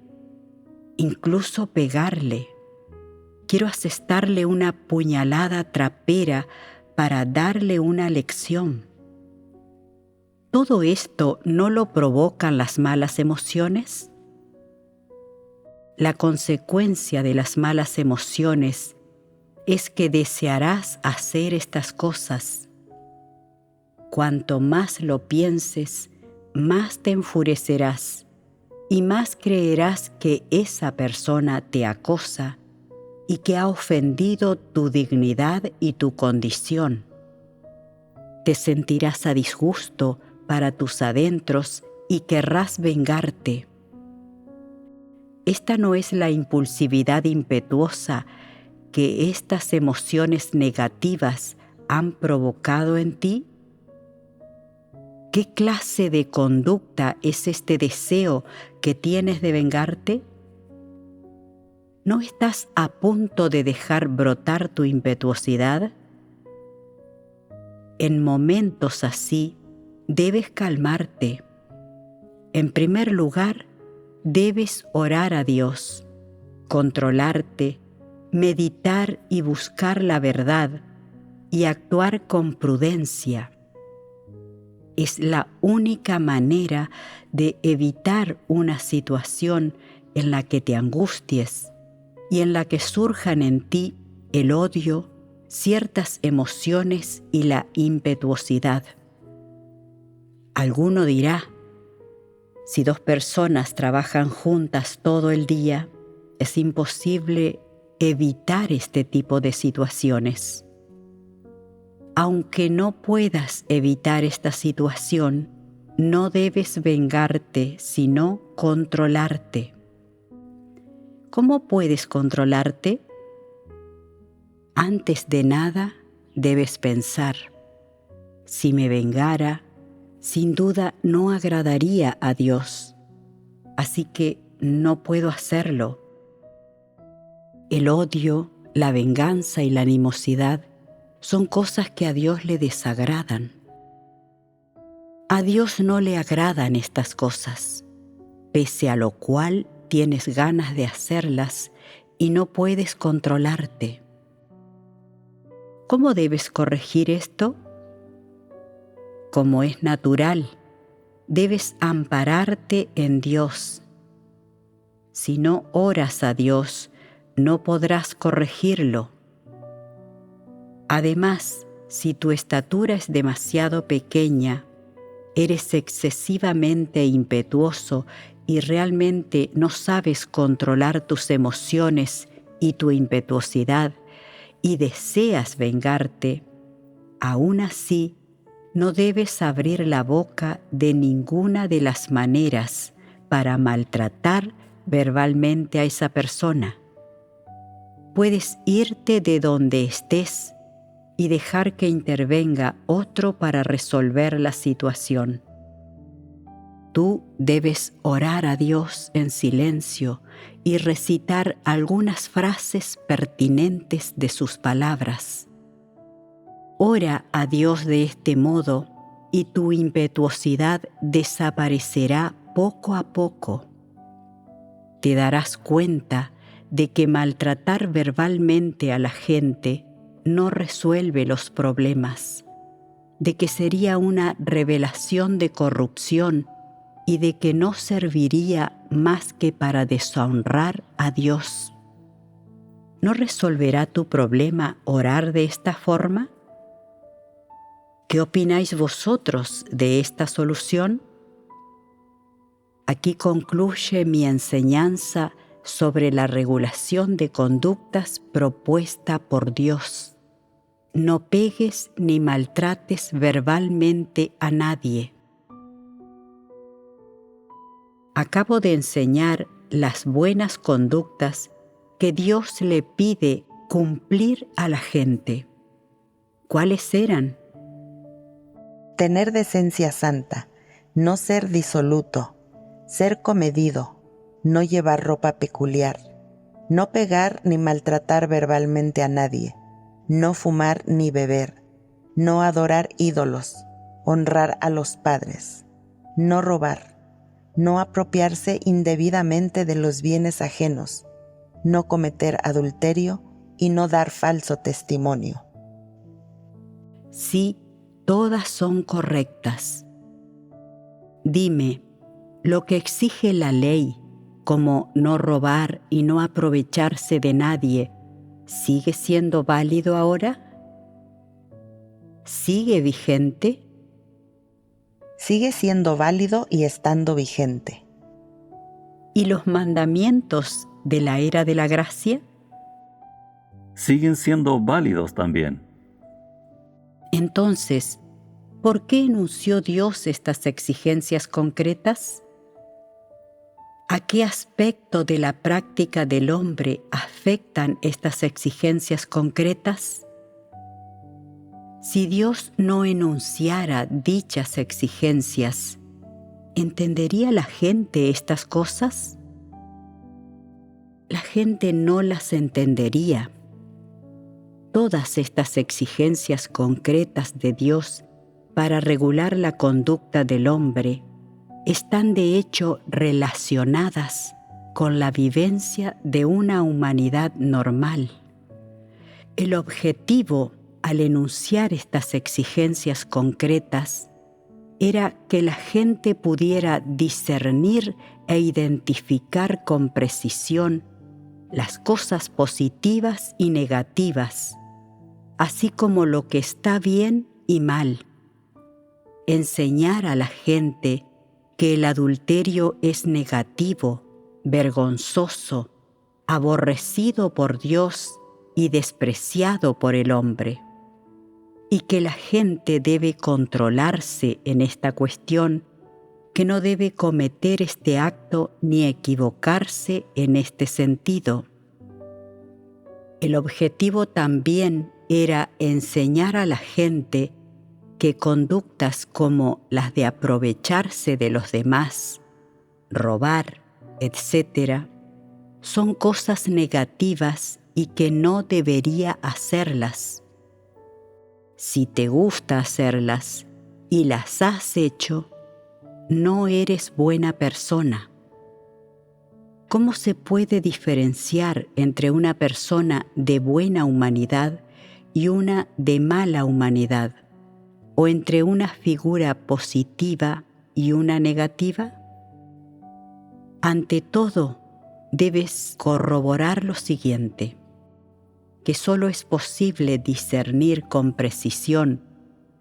incluso pegarle. Quiero asestarle una puñalada trapera para darle una lección. ¿Todo esto no lo provocan las malas emociones? La consecuencia de las malas emociones es que desearás hacer estas cosas. Cuanto más lo pienses, más te enfurecerás y más creerás que esa persona te acosa y que ha ofendido tu dignidad y tu condición. Te sentirás a disgusto para tus adentros y querrás vengarte. Esta no es la impulsividad impetuosa que estas emociones negativas han provocado en ti. ¿Qué clase de conducta es este deseo que tienes de vengarte? ¿No estás a punto de dejar brotar tu impetuosidad? En momentos así, debes calmarte. En primer lugar, debes orar a Dios, controlarte, meditar y buscar la verdad y actuar con prudencia. Es la única manera de evitar una situación en la que te angusties y en la que surjan en ti el odio, ciertas emociones y la impetuosidad. Alguno dirá, si dos personas trabajan juntas todo el día, es imposible evitar este tipo de situaciones. Aunque no puedas evitar esta situación, no debes vengarte, sino controlarte. ¿Cómo puedes controlarte? Antes de nada, debes pensar, si me vengara, sin duda no agradaría a Dios, así que no puedo hacerlo. El odio, la venganza y la animosidad son cosas que a Dios le desagradan. A Dios no le agradan estas cosas, pese a lo cual tienes ganas de hacerlas y no puedes controlarte. ¿Cómo debes corregir esto? Como es natural, debes ampararte en Dios. Si no oras a Dios, no podrás corregirlo. Además, si tu estatura es demasiado pequeña, eres excesivamente impetuoso y realmente no sabes controlar tus emociones y tu impetuosidad y deseas vengarte, aún así no debes abrir la boca de ninguna de las maneras para maltratar verbalmente a esa persona. Puedes irte de donde estés y dejar que intervenga otro para resolver la situación. Tú debes orar a Dios en silencio y recitar algunas frases pertinentes de sus palabras. Ora a Dios de este modo y tu impetuosidad desaparecerá poco a poco. Te darás cuenta de que maltratar verbalmente a la gente no resuelve los problemas, de que sería una revelación de corrupción y de que no serviría más que para deshonrar a Dios. ¿No resolverá tu problema orar de esta forma? ¿Qué opináis vosotros de esta solución? Aquí concluye mi enseñanza sobre la regulación de conductas propuesta por Dios. No pegues ni maltrates verbalmente a nadie. Acabo de enseñar las buenas conductas que Dios le pide cumplir a la gente. ¿Cuáles eran? Tener decencia santa, no ser disoluto, ser comedido, no llevar ropa peculiar, no pegar ni maltratar verbalmente a nadie, no fumar ni beber, no adorar ídolos, honrar a los padres, no robar, no apropiarse indebidamente de los bienes ajenos, no cometer adulterio y no dar falso testimonio. Sí, todas son correctas. Dime, lo que exige la ley, como no robar y no aprovecharse de nadie, ¿sigue siendo válido ahora? ¿Sigue vigente? Sigue siendo válido y estando vigente. ¿Y los mandamientos de la era de la gracia? Siguen siendo válidos también. Entonces, ¿por qué enunció Dios estas exigencias concretas? ¿A qué aspecto de la práctica del hombre afectan estas exigencias concretas? Si Dios no enunciara dichas exigencias, ¿entendería la gente estas cosas? La gente no las entendería. Todas estas exigencias concretas de Dios para regular la conducta del hombre están de hecho relacionadas con la vivencia de una humanidad normal. El objetivo al enunciar estas exigencias concretas era que la gente pudiera discernir e identificar con precisión las cosas positivas y negativas, así como lo que está bien y mal. Enseñar a la gente que el adulterio es negativo, vergonzoso, aborrecido por Dios y despreciado por el hombre, y que la gente debe controlarse en esta cuestión, que no debe cometer este acto ni equivocarse en este sentido. El objetivo también era enseñar a la gente que conductas como las de aprovecharse de los demás, robar, etc., son cosas negativas y que no debería hacerlas. Si te gusta hacerlas y las has hecho, no eres buena persona. ¿Cómo se puede diferenciar entre una persona de buena humanidad y una de mala humanidad? ¿O entre una figura positiva y una negativa? Ante todo, debes corroborar lo siguiente: que solo es posible discernir con precisión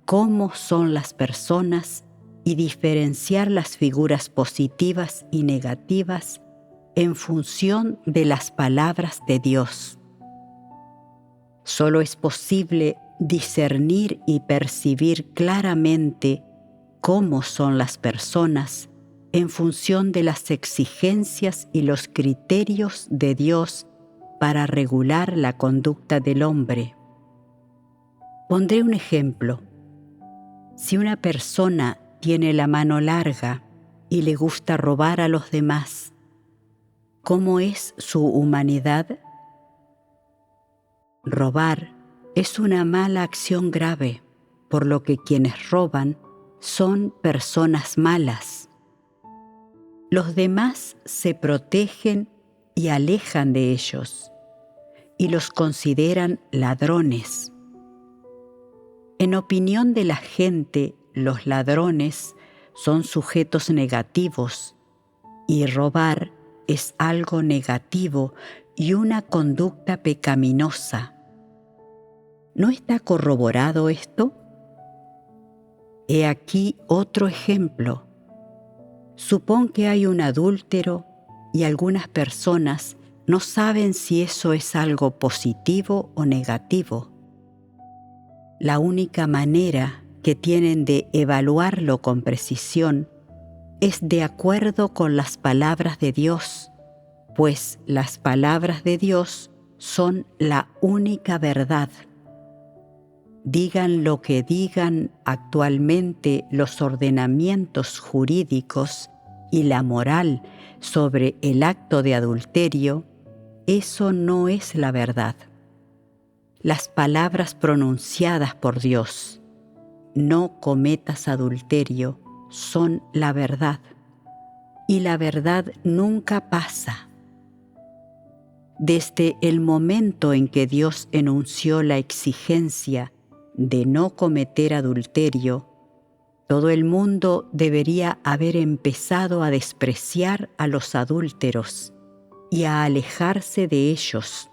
cómo son las personas y diferenciar las figuras positivas y negativas en función de las palabras de Dios. Solo es posible discernir y percibir claramente cómo son las personas en función de las exigencias y los criterios de Dios para regular la conducta del hombre. Pondré un ejemplo. Si una persona tiene la mano larga y le gusta robar a los demás, ¿cómo es su humanidad? Robar es una mala acción grave, por lo que quienes roban son personas malas. Los demás se protegen y alejan de ellos, y los consideran ladrones. En opinión de la gente, los ladrones son sujetos negativos, y robar es algo negativo y una conducta pecaminosa. ¿No está corroborado esto? He aquí otro ejemplo. Supón que hay un adúltero y algunas personas no saben si eso es algo positivo o negativo. La única manera que tienen de evaluarlo con precisión es de acuerdo con las palabras de Dios, pues las palabras de Dios son la única verdad. Digan lo que digan actualmente los ordenamientos jurídicos y la moral sobre el acto de adulterio, eso no es la verdad. Las palabras pronunciadas por Dios, no cometas adulterio, son la verdad, y la verdad nunca pasa. Desde el momento en que Dios enunció la exigencia de no cometer adulterio, todo el mundo debería haber empezado a despreciar a los adúlteros y a alejarse de ellos.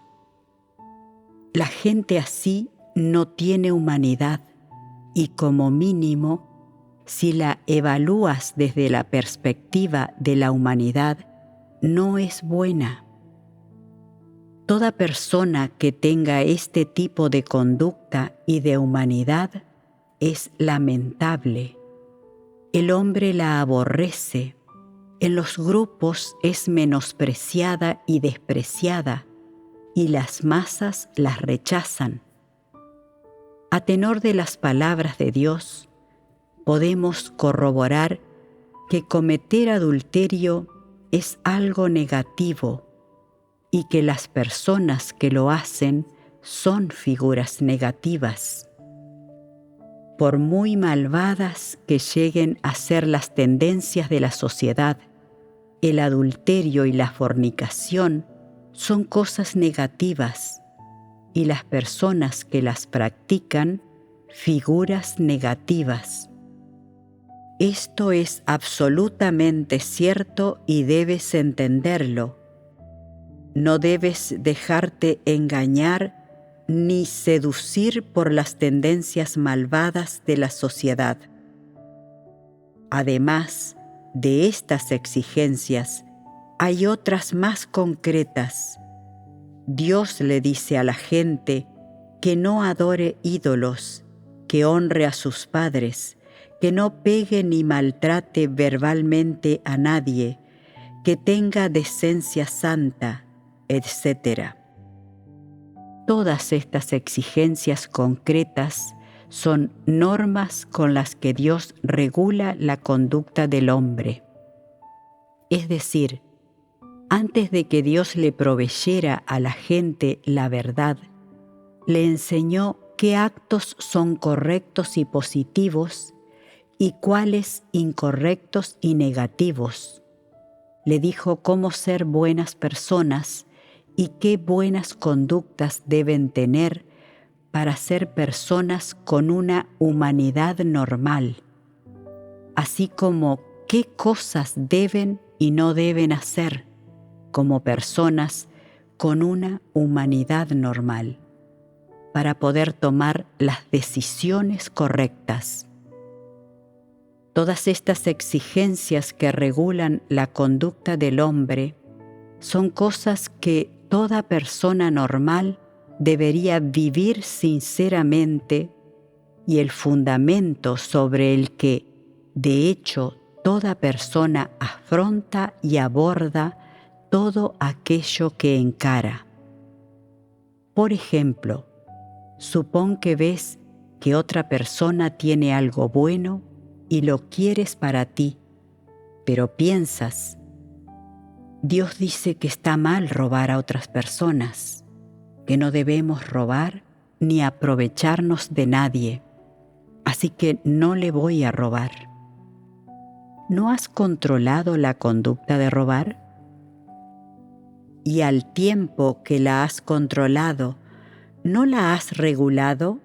La gente así no tiene humanidad y, como mínimo, si la evalúas desde la perspectiva de la humanidad, no es buena. Toda persona que tenga este tipo de conducta y de humanidad es lamentable. El hombre la aborrece. En los grupos es menospreciada y despreciada, y las masas las rechazan. A tenor de las palabras de Dios, podemos corroborar que cometer adulterio es algo negativo y que las personas que lo hacen son figuras negativas. Por muy malvadas que lleguen a ser las tendencias de la sociedad, el adulterio y la fornicación son cosas negativas y las personas que las practican, figuras negativas. Esto es absolutamente cierto y debes entenderlo. No debes dejarte engañar ni seducir por las tendencias malvadas de la sociedad. Además de estas exigencias, hay otras más concretas. Dios le dice a la gente que no adore ídolos, que honre a sus padres, que no pegue ni maltrate verbalmente a nadie, que tenga decencia santa, etc. Todas estas exigencias concretas son normas con las que Dios regula la conducta del hombre. Es decir, antes de que Dios le proveyera a la gente la verdad, le enseñó qué actos son correctos y positivos y cuáles incorrectos y negativos. Le dijo cómo ser buenas personas y qué buenas conductas deben tener para ser personas con una humanidad normal, así como qué cosas deben y no deben hacer como personas con una humanidad normal, para poder tomar las decisiones correctas. Todas estas exigencias que regulan la conducta del hombre son cosas que toda persona normal debería vivir sinceramente y el fundamento sobre el que, de hecho, toda persona afronta y aborda todo aquello que encara. Por ejemplo, supón que ves que otra persona tiene algo bueno y lo quieres para ti, pero piensas, Dios dice que está mal robar a otras personas, que no debemos robar ni aprovecharnos de nadie, así que no le voy a robar. ¿No has controlado la conducta de robar? Y al tiempo que la has controlado, ¿no la has regulado?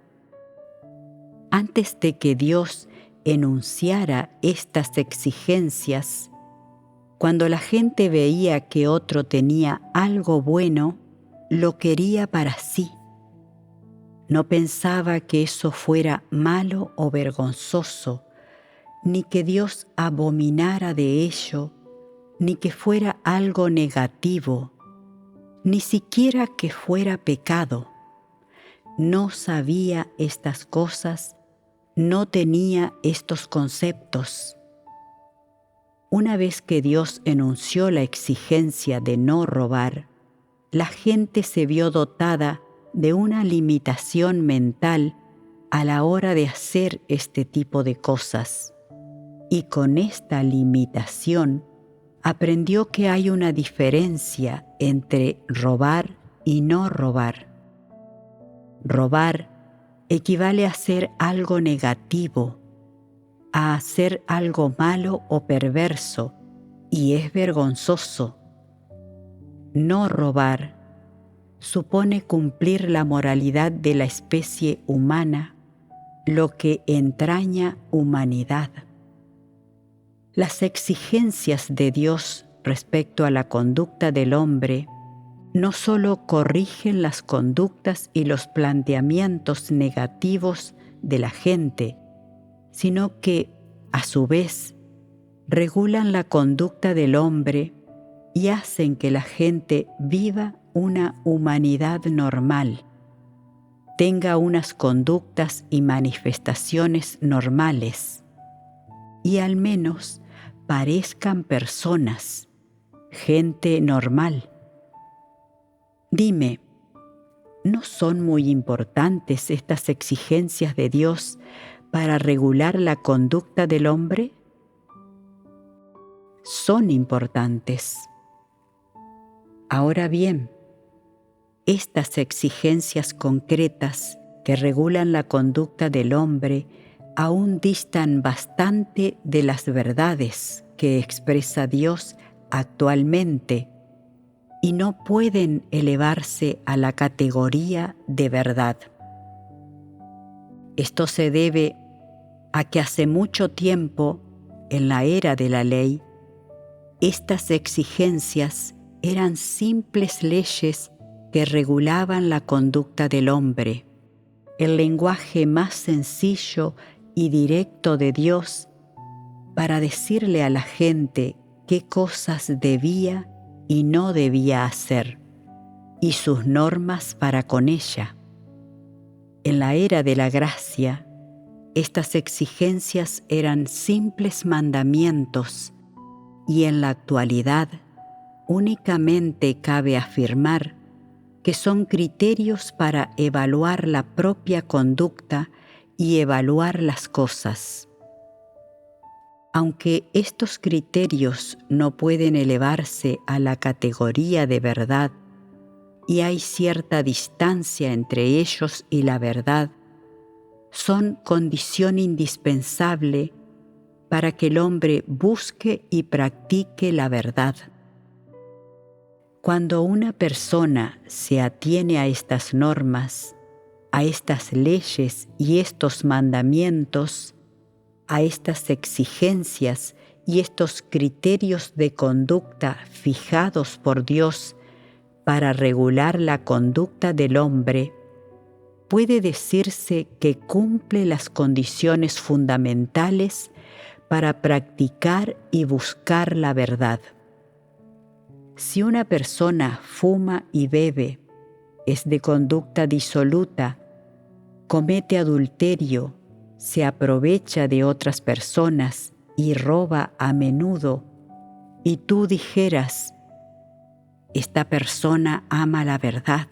Antes de que Dios enunciara estas exigencias, cuando la gente veía que otro tenía algo bueno, lo quería para sí. No pensaba que eso fuera malo o vergonzoso, ni que Dios abominara de ello, ni que fuera algo negativo, ni siquiera que fuera pecado. No sabía estas cosas, no tenía estos conceptos. Una vez que Dios enunció la exigencia de no robar, la gente se vio dotada de una limitación mental a la hora de hacer este tipo de cosas. Y con esta limitación aprendió que hay una diferencia entre robar y no robar. Robar equivale a hacer algo negativo, a hacer algo malo o perverso, y es vergonzoso. No robar supone cumplir la moralidad de la especie humana, lo que entraña humanidad. Las exigencias de Dios respecto a la conducta del hombre no solo corrigen las conductas y los planteamientos negativos de la gente, sino que, a su vez, regulan la conducta del hombre y hacen que la gente viva una humanidad normal, tenga unas conductas y manifestaciones normales, y al menos parezcan personas, gente normal. Dime, ¿no son muy importantes estas exigencias de Dios para regular la conducta del hombre? Son importantes. Ahora bien, estas exigencias concretas que regulan la conducta del hombre aún distan bastante de las verdades que expresa Dios actualmente y no pueden elevarse a la categoría de verdad. Esto se debe a que hace mucho tiempo, en la era de la ley, estas exigencias eran simples leyes que regulaban la conducta del hombre, el lenguaje más sencillo y directo de Dios para decirle a la gente qué cosas debía y no debía hacer, y sus normas para con ella. En la era de la gracia, estas exigencias eran simples mandamientos, y en la actualidad únicamente cabe afirmar que son criterios para evaluar la propia conducta y evaluar las cosas. Aunque estos criterios no pueden elevarse a la categoría de verdad y hay cierta distancia entre ellos y la verdad, son condición indispensable para que el hombre busque y practique la verdad. Cuando una persona se atiene a estas normas, a estas leyes y estos mandamientos, a estas exigencias y estos criterios de conducta fijados por Dios para regular la conducta del hombre, puede decirse que cumple las condiciones fundamentales para practicar y buscar la verdad. Si una persona fuma y bebe, es de conducta disoluta, comete adulterio, se aprovecha de otras personas y roba a menudo, y tú dijeras, esta persona ama la verdad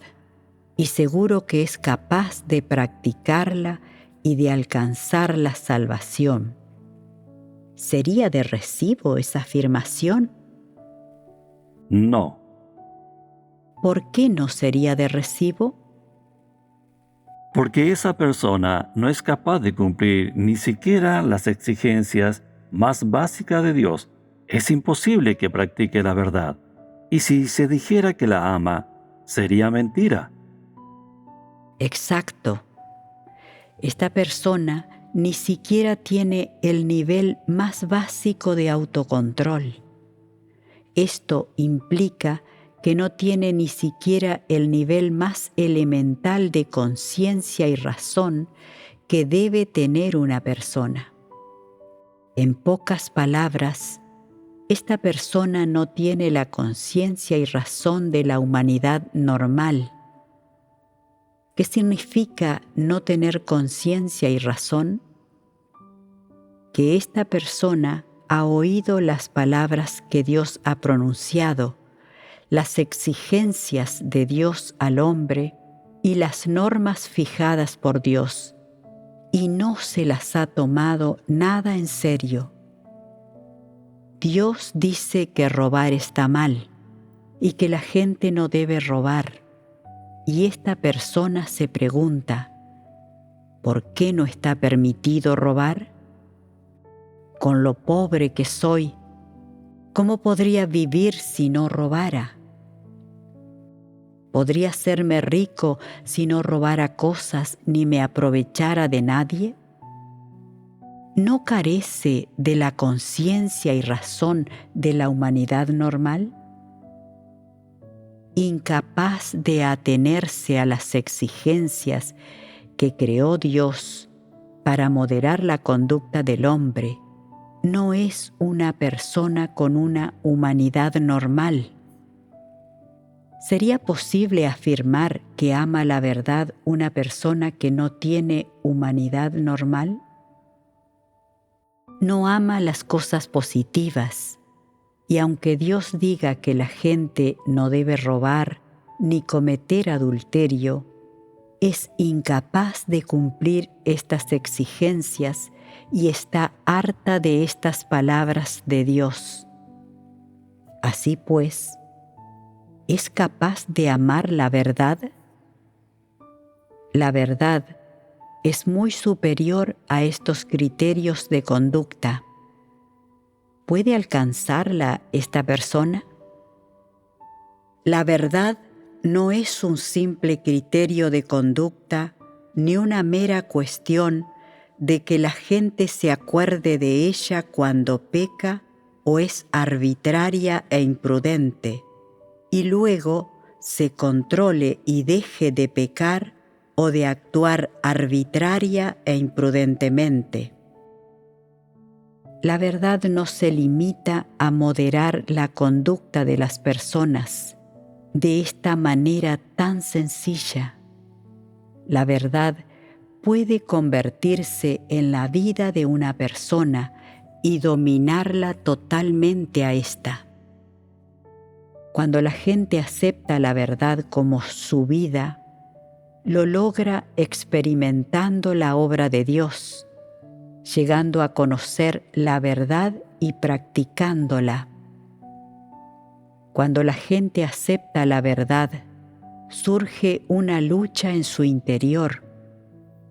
y seguro que es capaz de practicarla y de alcanzar la salvación. ¿Sería de recibo esa afirmación? No, ¿Por qué no sería de recibo? porque esa persona no es capaz de cumplir ni siquiera las exigencias más básicas de Dios. Es imposible que practique la verdad. Y si se dijera que la ama, sería mentira. Exacto. Esta persona ni siquiera tiene el nivel más básico de autocontrol. Esto implica que no tiene ni siquiera el nivel más elemental de conciencia y razón que debe tener una persona. En pocas palabras, esta persona no tiene la conciencia y razón de la humanidad normal. ¿Qué significa no tener conciencia y razón? Que esta persona ha oído las palabras que Dios ha pronunciado, las exigencias de Dios al hombre y las normas fijadas por Dios, y no se las ha tomado nada en serio. Dios dice que robar está mal y que la gente no debe robar. Y esta persona se pregunta, ¿por qué no está permitido robar? Con lo pobre que soy, ¿cómo podría vivir si no robara? ¿Podría hacerme rico si no robara cosas ni me aprovechara de nadie? ¿No carece de la conciencia y razón de la humanidad normal? Incapaz de atenerse a las exigencias que creó Dios para moderar la conducta del hombre, no es una persona con una humanidad normal. ¿Sería posible afirmar que ama la verdad una persona que no tiene humanidad normal? No ama las cosas positivas, y aunque Dios diga que la gente no debe robar ni cometer adulterio, es incapaz de cumplir estas exigencias y está harta de estas palabras de Dios. Así pues, ¿es capaz de amar la verdad? La verdad es muy superior a estos criterios de conducta. ¿Puede alcanzarla esta persona? La verdad no es un simple criterio de conducta ni una mera cuestión de que la gente se acuerde de ella cuando peca o es arbitraria e imprudente. y luego se controle y deje de pecar o de actuar arbitraria e imprudentemente. La verdad no se limita a moderar la conducta de las personas de esta manera tan sencilla. La verdad puede convertirse en la vida de una persona y dominarla totalmente a ésta. Cuando la gente acepta la verdad como su vida, lo logra experimentando la obra de Dios, llegando a conocer la verdad y practicándola. Cuando la gente acepta la verdad, surge una lucha en su interior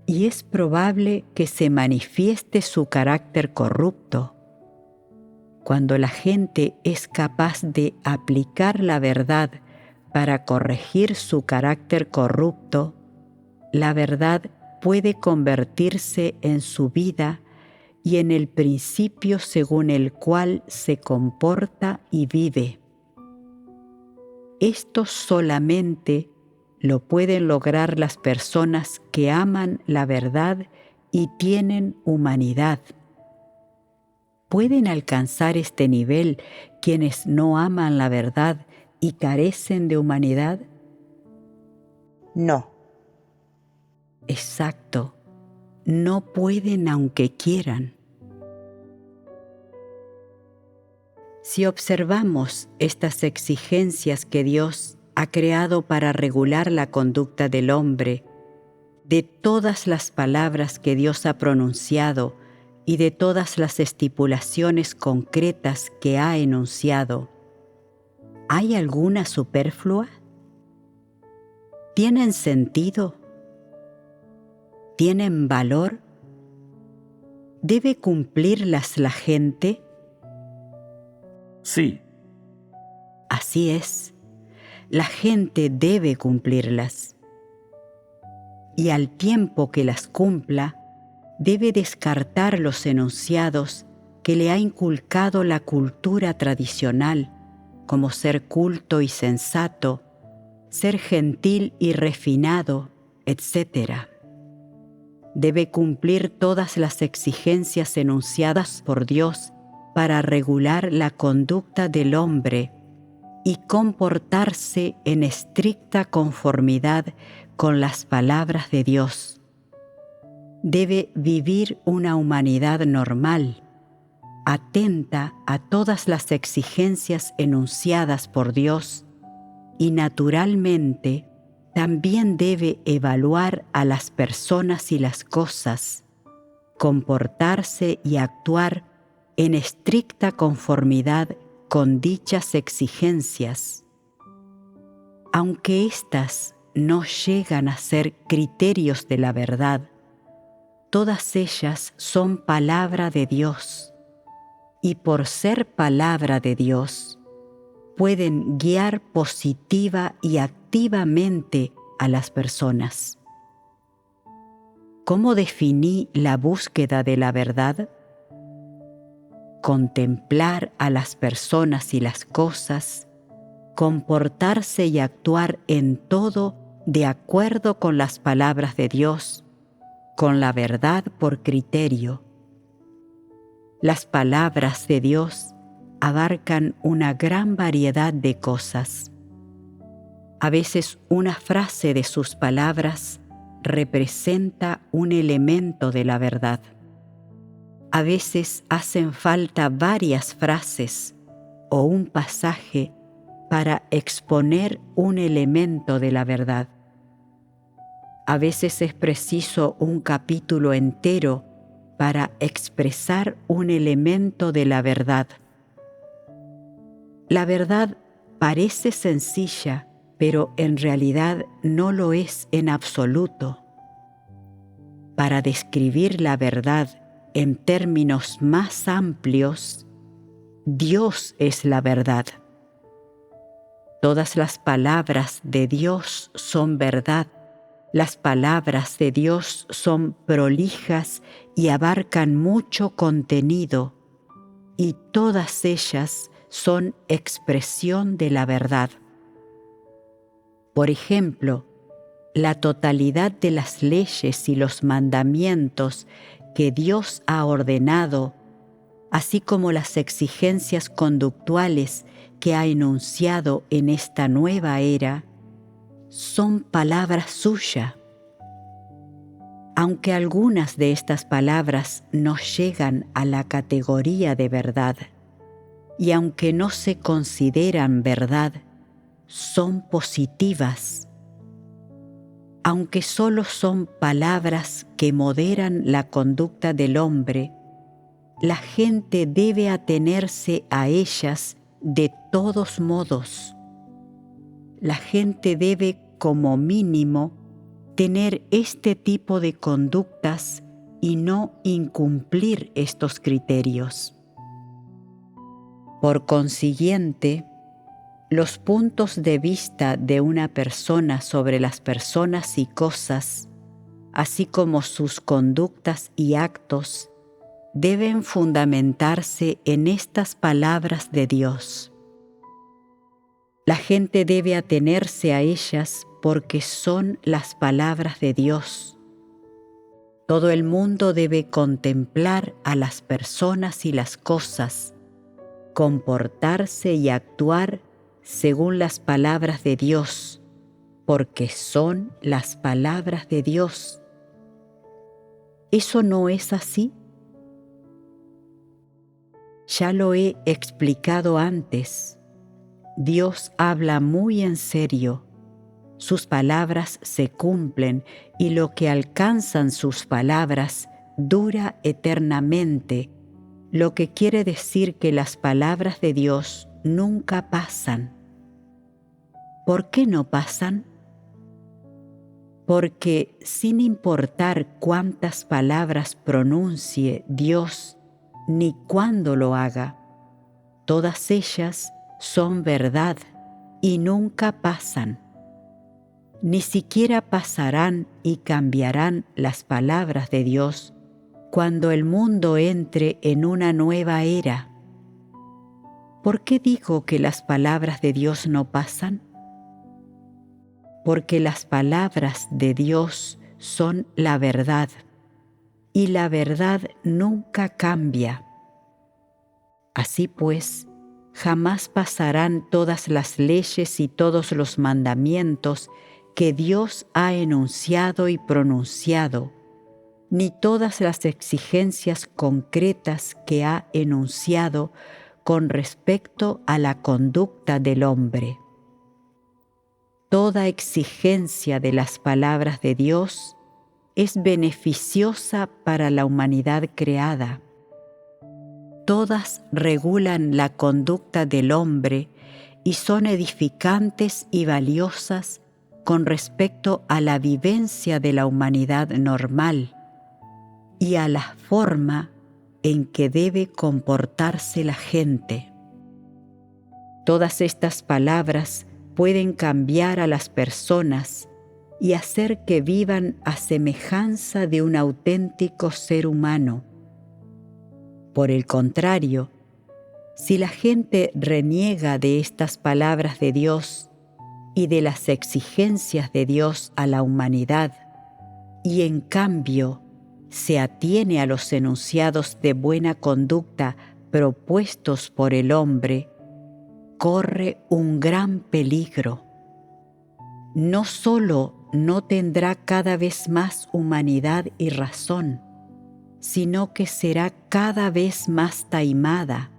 y es probable que se manifieste su carácter corrupto. Cuando la gente es capaz de aplicar la verdad para corregir su carácter corrupto, la verdad puede convertirse en su vida y en el principio según el cual se comporta y vive. Esto solamente lo pueden lograr las personas que aman la verdad y tienen humanidad. ¿Pueden alcanzar este nivel quienes no aman la verdad y carecen de humanidad? No. Exacto, no pueden aunque quieran. Si observamos estas exigencias que Dios ha creado para regular la conducta del hombre, de todas las palabras que Dios ha pronunciado y de todas las estipulaciones concretas que ha enunciado, ¿hay alguna superflua? ¿Tienen sentido? ¿Tienen valor? ¿Debe cumplirlas la gente? Sí, Así es, la gente debe cumplirlas. Y al tiempo que las cumpla, debe descartar los enunciados que le ha inculcado la cultura tradicional, como ser culto y sensato, ser gentil y refinado, etc. Debe cumplir todas las exigencias enunciadas por Dios para regular la conducta del hombre y comportarse en estricta conformidad con las palabras de Dios. Debe vivir una humanidad normal, atenta a todas las exigencias enunciadas por Dios y naturalmente también debe evaluar a las personas y las cosas, comportarse y actuar en estricta conformidad con dichas exigencias. Aunque éstas no llegan a ser criterios de la verdad, todas ellas son palabra de Dios, y por ser palabra de Dios, pueden guiar positiva y activamente a las personas. ¿Cómo definí la búsqueda de la verdad? Contemplar a las personas y las cosas, comportarse y actuar en todo de acuerdo con las palabras de Dios, con la verdad por criterio. Las palabras de Dios abarcan una gran variedad de cosas. A veces una frase de sus palabras representa un elemento de la verdad. A veces hacen falta varias frases o un pasaje para exponer un elemento de la verdad. A veces es preciso un capítulo entero para expresar un elemento de la verdad. La verdad parece sencilla, pero en realidad no lo es en absoluto. Para describir la verdad en términos más amplios, Dios es la verdad. Todas las palabras de Dios son verdad. Las palabras de Dios son prolijas y abarcan mucho contenido, y todas ellas son expresión de la verdad. Por ejemplo, la totalidad de las leyes y los mandamientos que Dios ha ordenado, así como las exigencias conductuales que ha enunciado en esta nueva era, son palabras suyas. Aunque algunas de estas palabras no llegan a la categoría de verdad, y aunque no se consideran verdad, son positivas. Aunque solo son palabras que moderan la conducta del hombre, la gente debe atenerse a ellas de todos modos. La gente debe, como mínimo, tener este tipo de conductas y no incumplir estos criterios. Por consiguiente, los puntos de vista de una persona sobre las personas y cosas, así como sus conductas y actos, deben fundamentarse en estas palabras de Dios. La gente debe atenerse a ellas porque son las palabras de Dios. Todo el mundo debe contemplar a las personas y las cosas, comportarse y actuar según las palabras de Dios, porque son las palabras de Dios. ¿Eso no es así? Ya lo he explicado antes. Dios habla muy en serio. Sus palabras se cumplen y lo que alcanzan sus palabras dura eternamente, lo que quiere decir que las palabras de Dios nunca pasan. ¿Por qué no pasan? Porque sin importar cuántas palabras pronuncie Dios ni cuándo lo haga, todas ellas son verdad y nunca pasan. Ni siquiera pasarán y cambiarán las palabras de Dios cuando el mundo entre en una nueva era. ¿Por qué digo que las palabras de Dios no pasan? Porque las palabras de Dios son la verdad, y la verdad nunca cambia. Así pues, jamás pasarán todas las leyes y todos los mandamientos que Dios ha enunciado y pronunciado, ni todas las exigencias concretas que ha enunciado con respecto a la conducta del hombre. Toda exigencia de las palabras de Dios es beneficiosa para la humanidad creada. Todas regulan la conducta del hombre y son edificantes y valiosas con respecto a la vivencia de la humanidad normal y a la forma en que debe comportarse la gente. Todas estas palabras pueden cambiar a las personas y hacer que vivan a semejanza de un auténtico ser humano. Por el contrario, si la gente reniega de estas palabras de Dios y de las exigencias de Dios a la humanidad, y en cambio se atiene a los enunciados de buena conducta propuestos por el hombre, corre un gran peligro. No solo no tendrá cada vez más humanidad y razón, sino que será cada vez más taimada,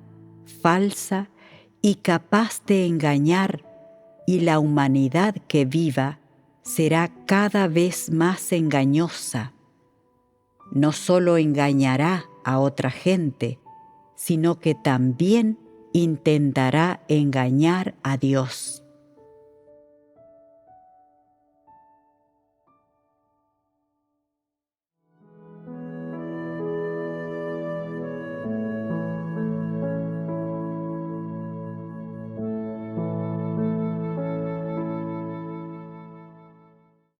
falsa y capaz de engañar, y la humanidad que viva será cada vez más engañosa. No solo engañará a otra gente, sino que también intentará engañar a Dios.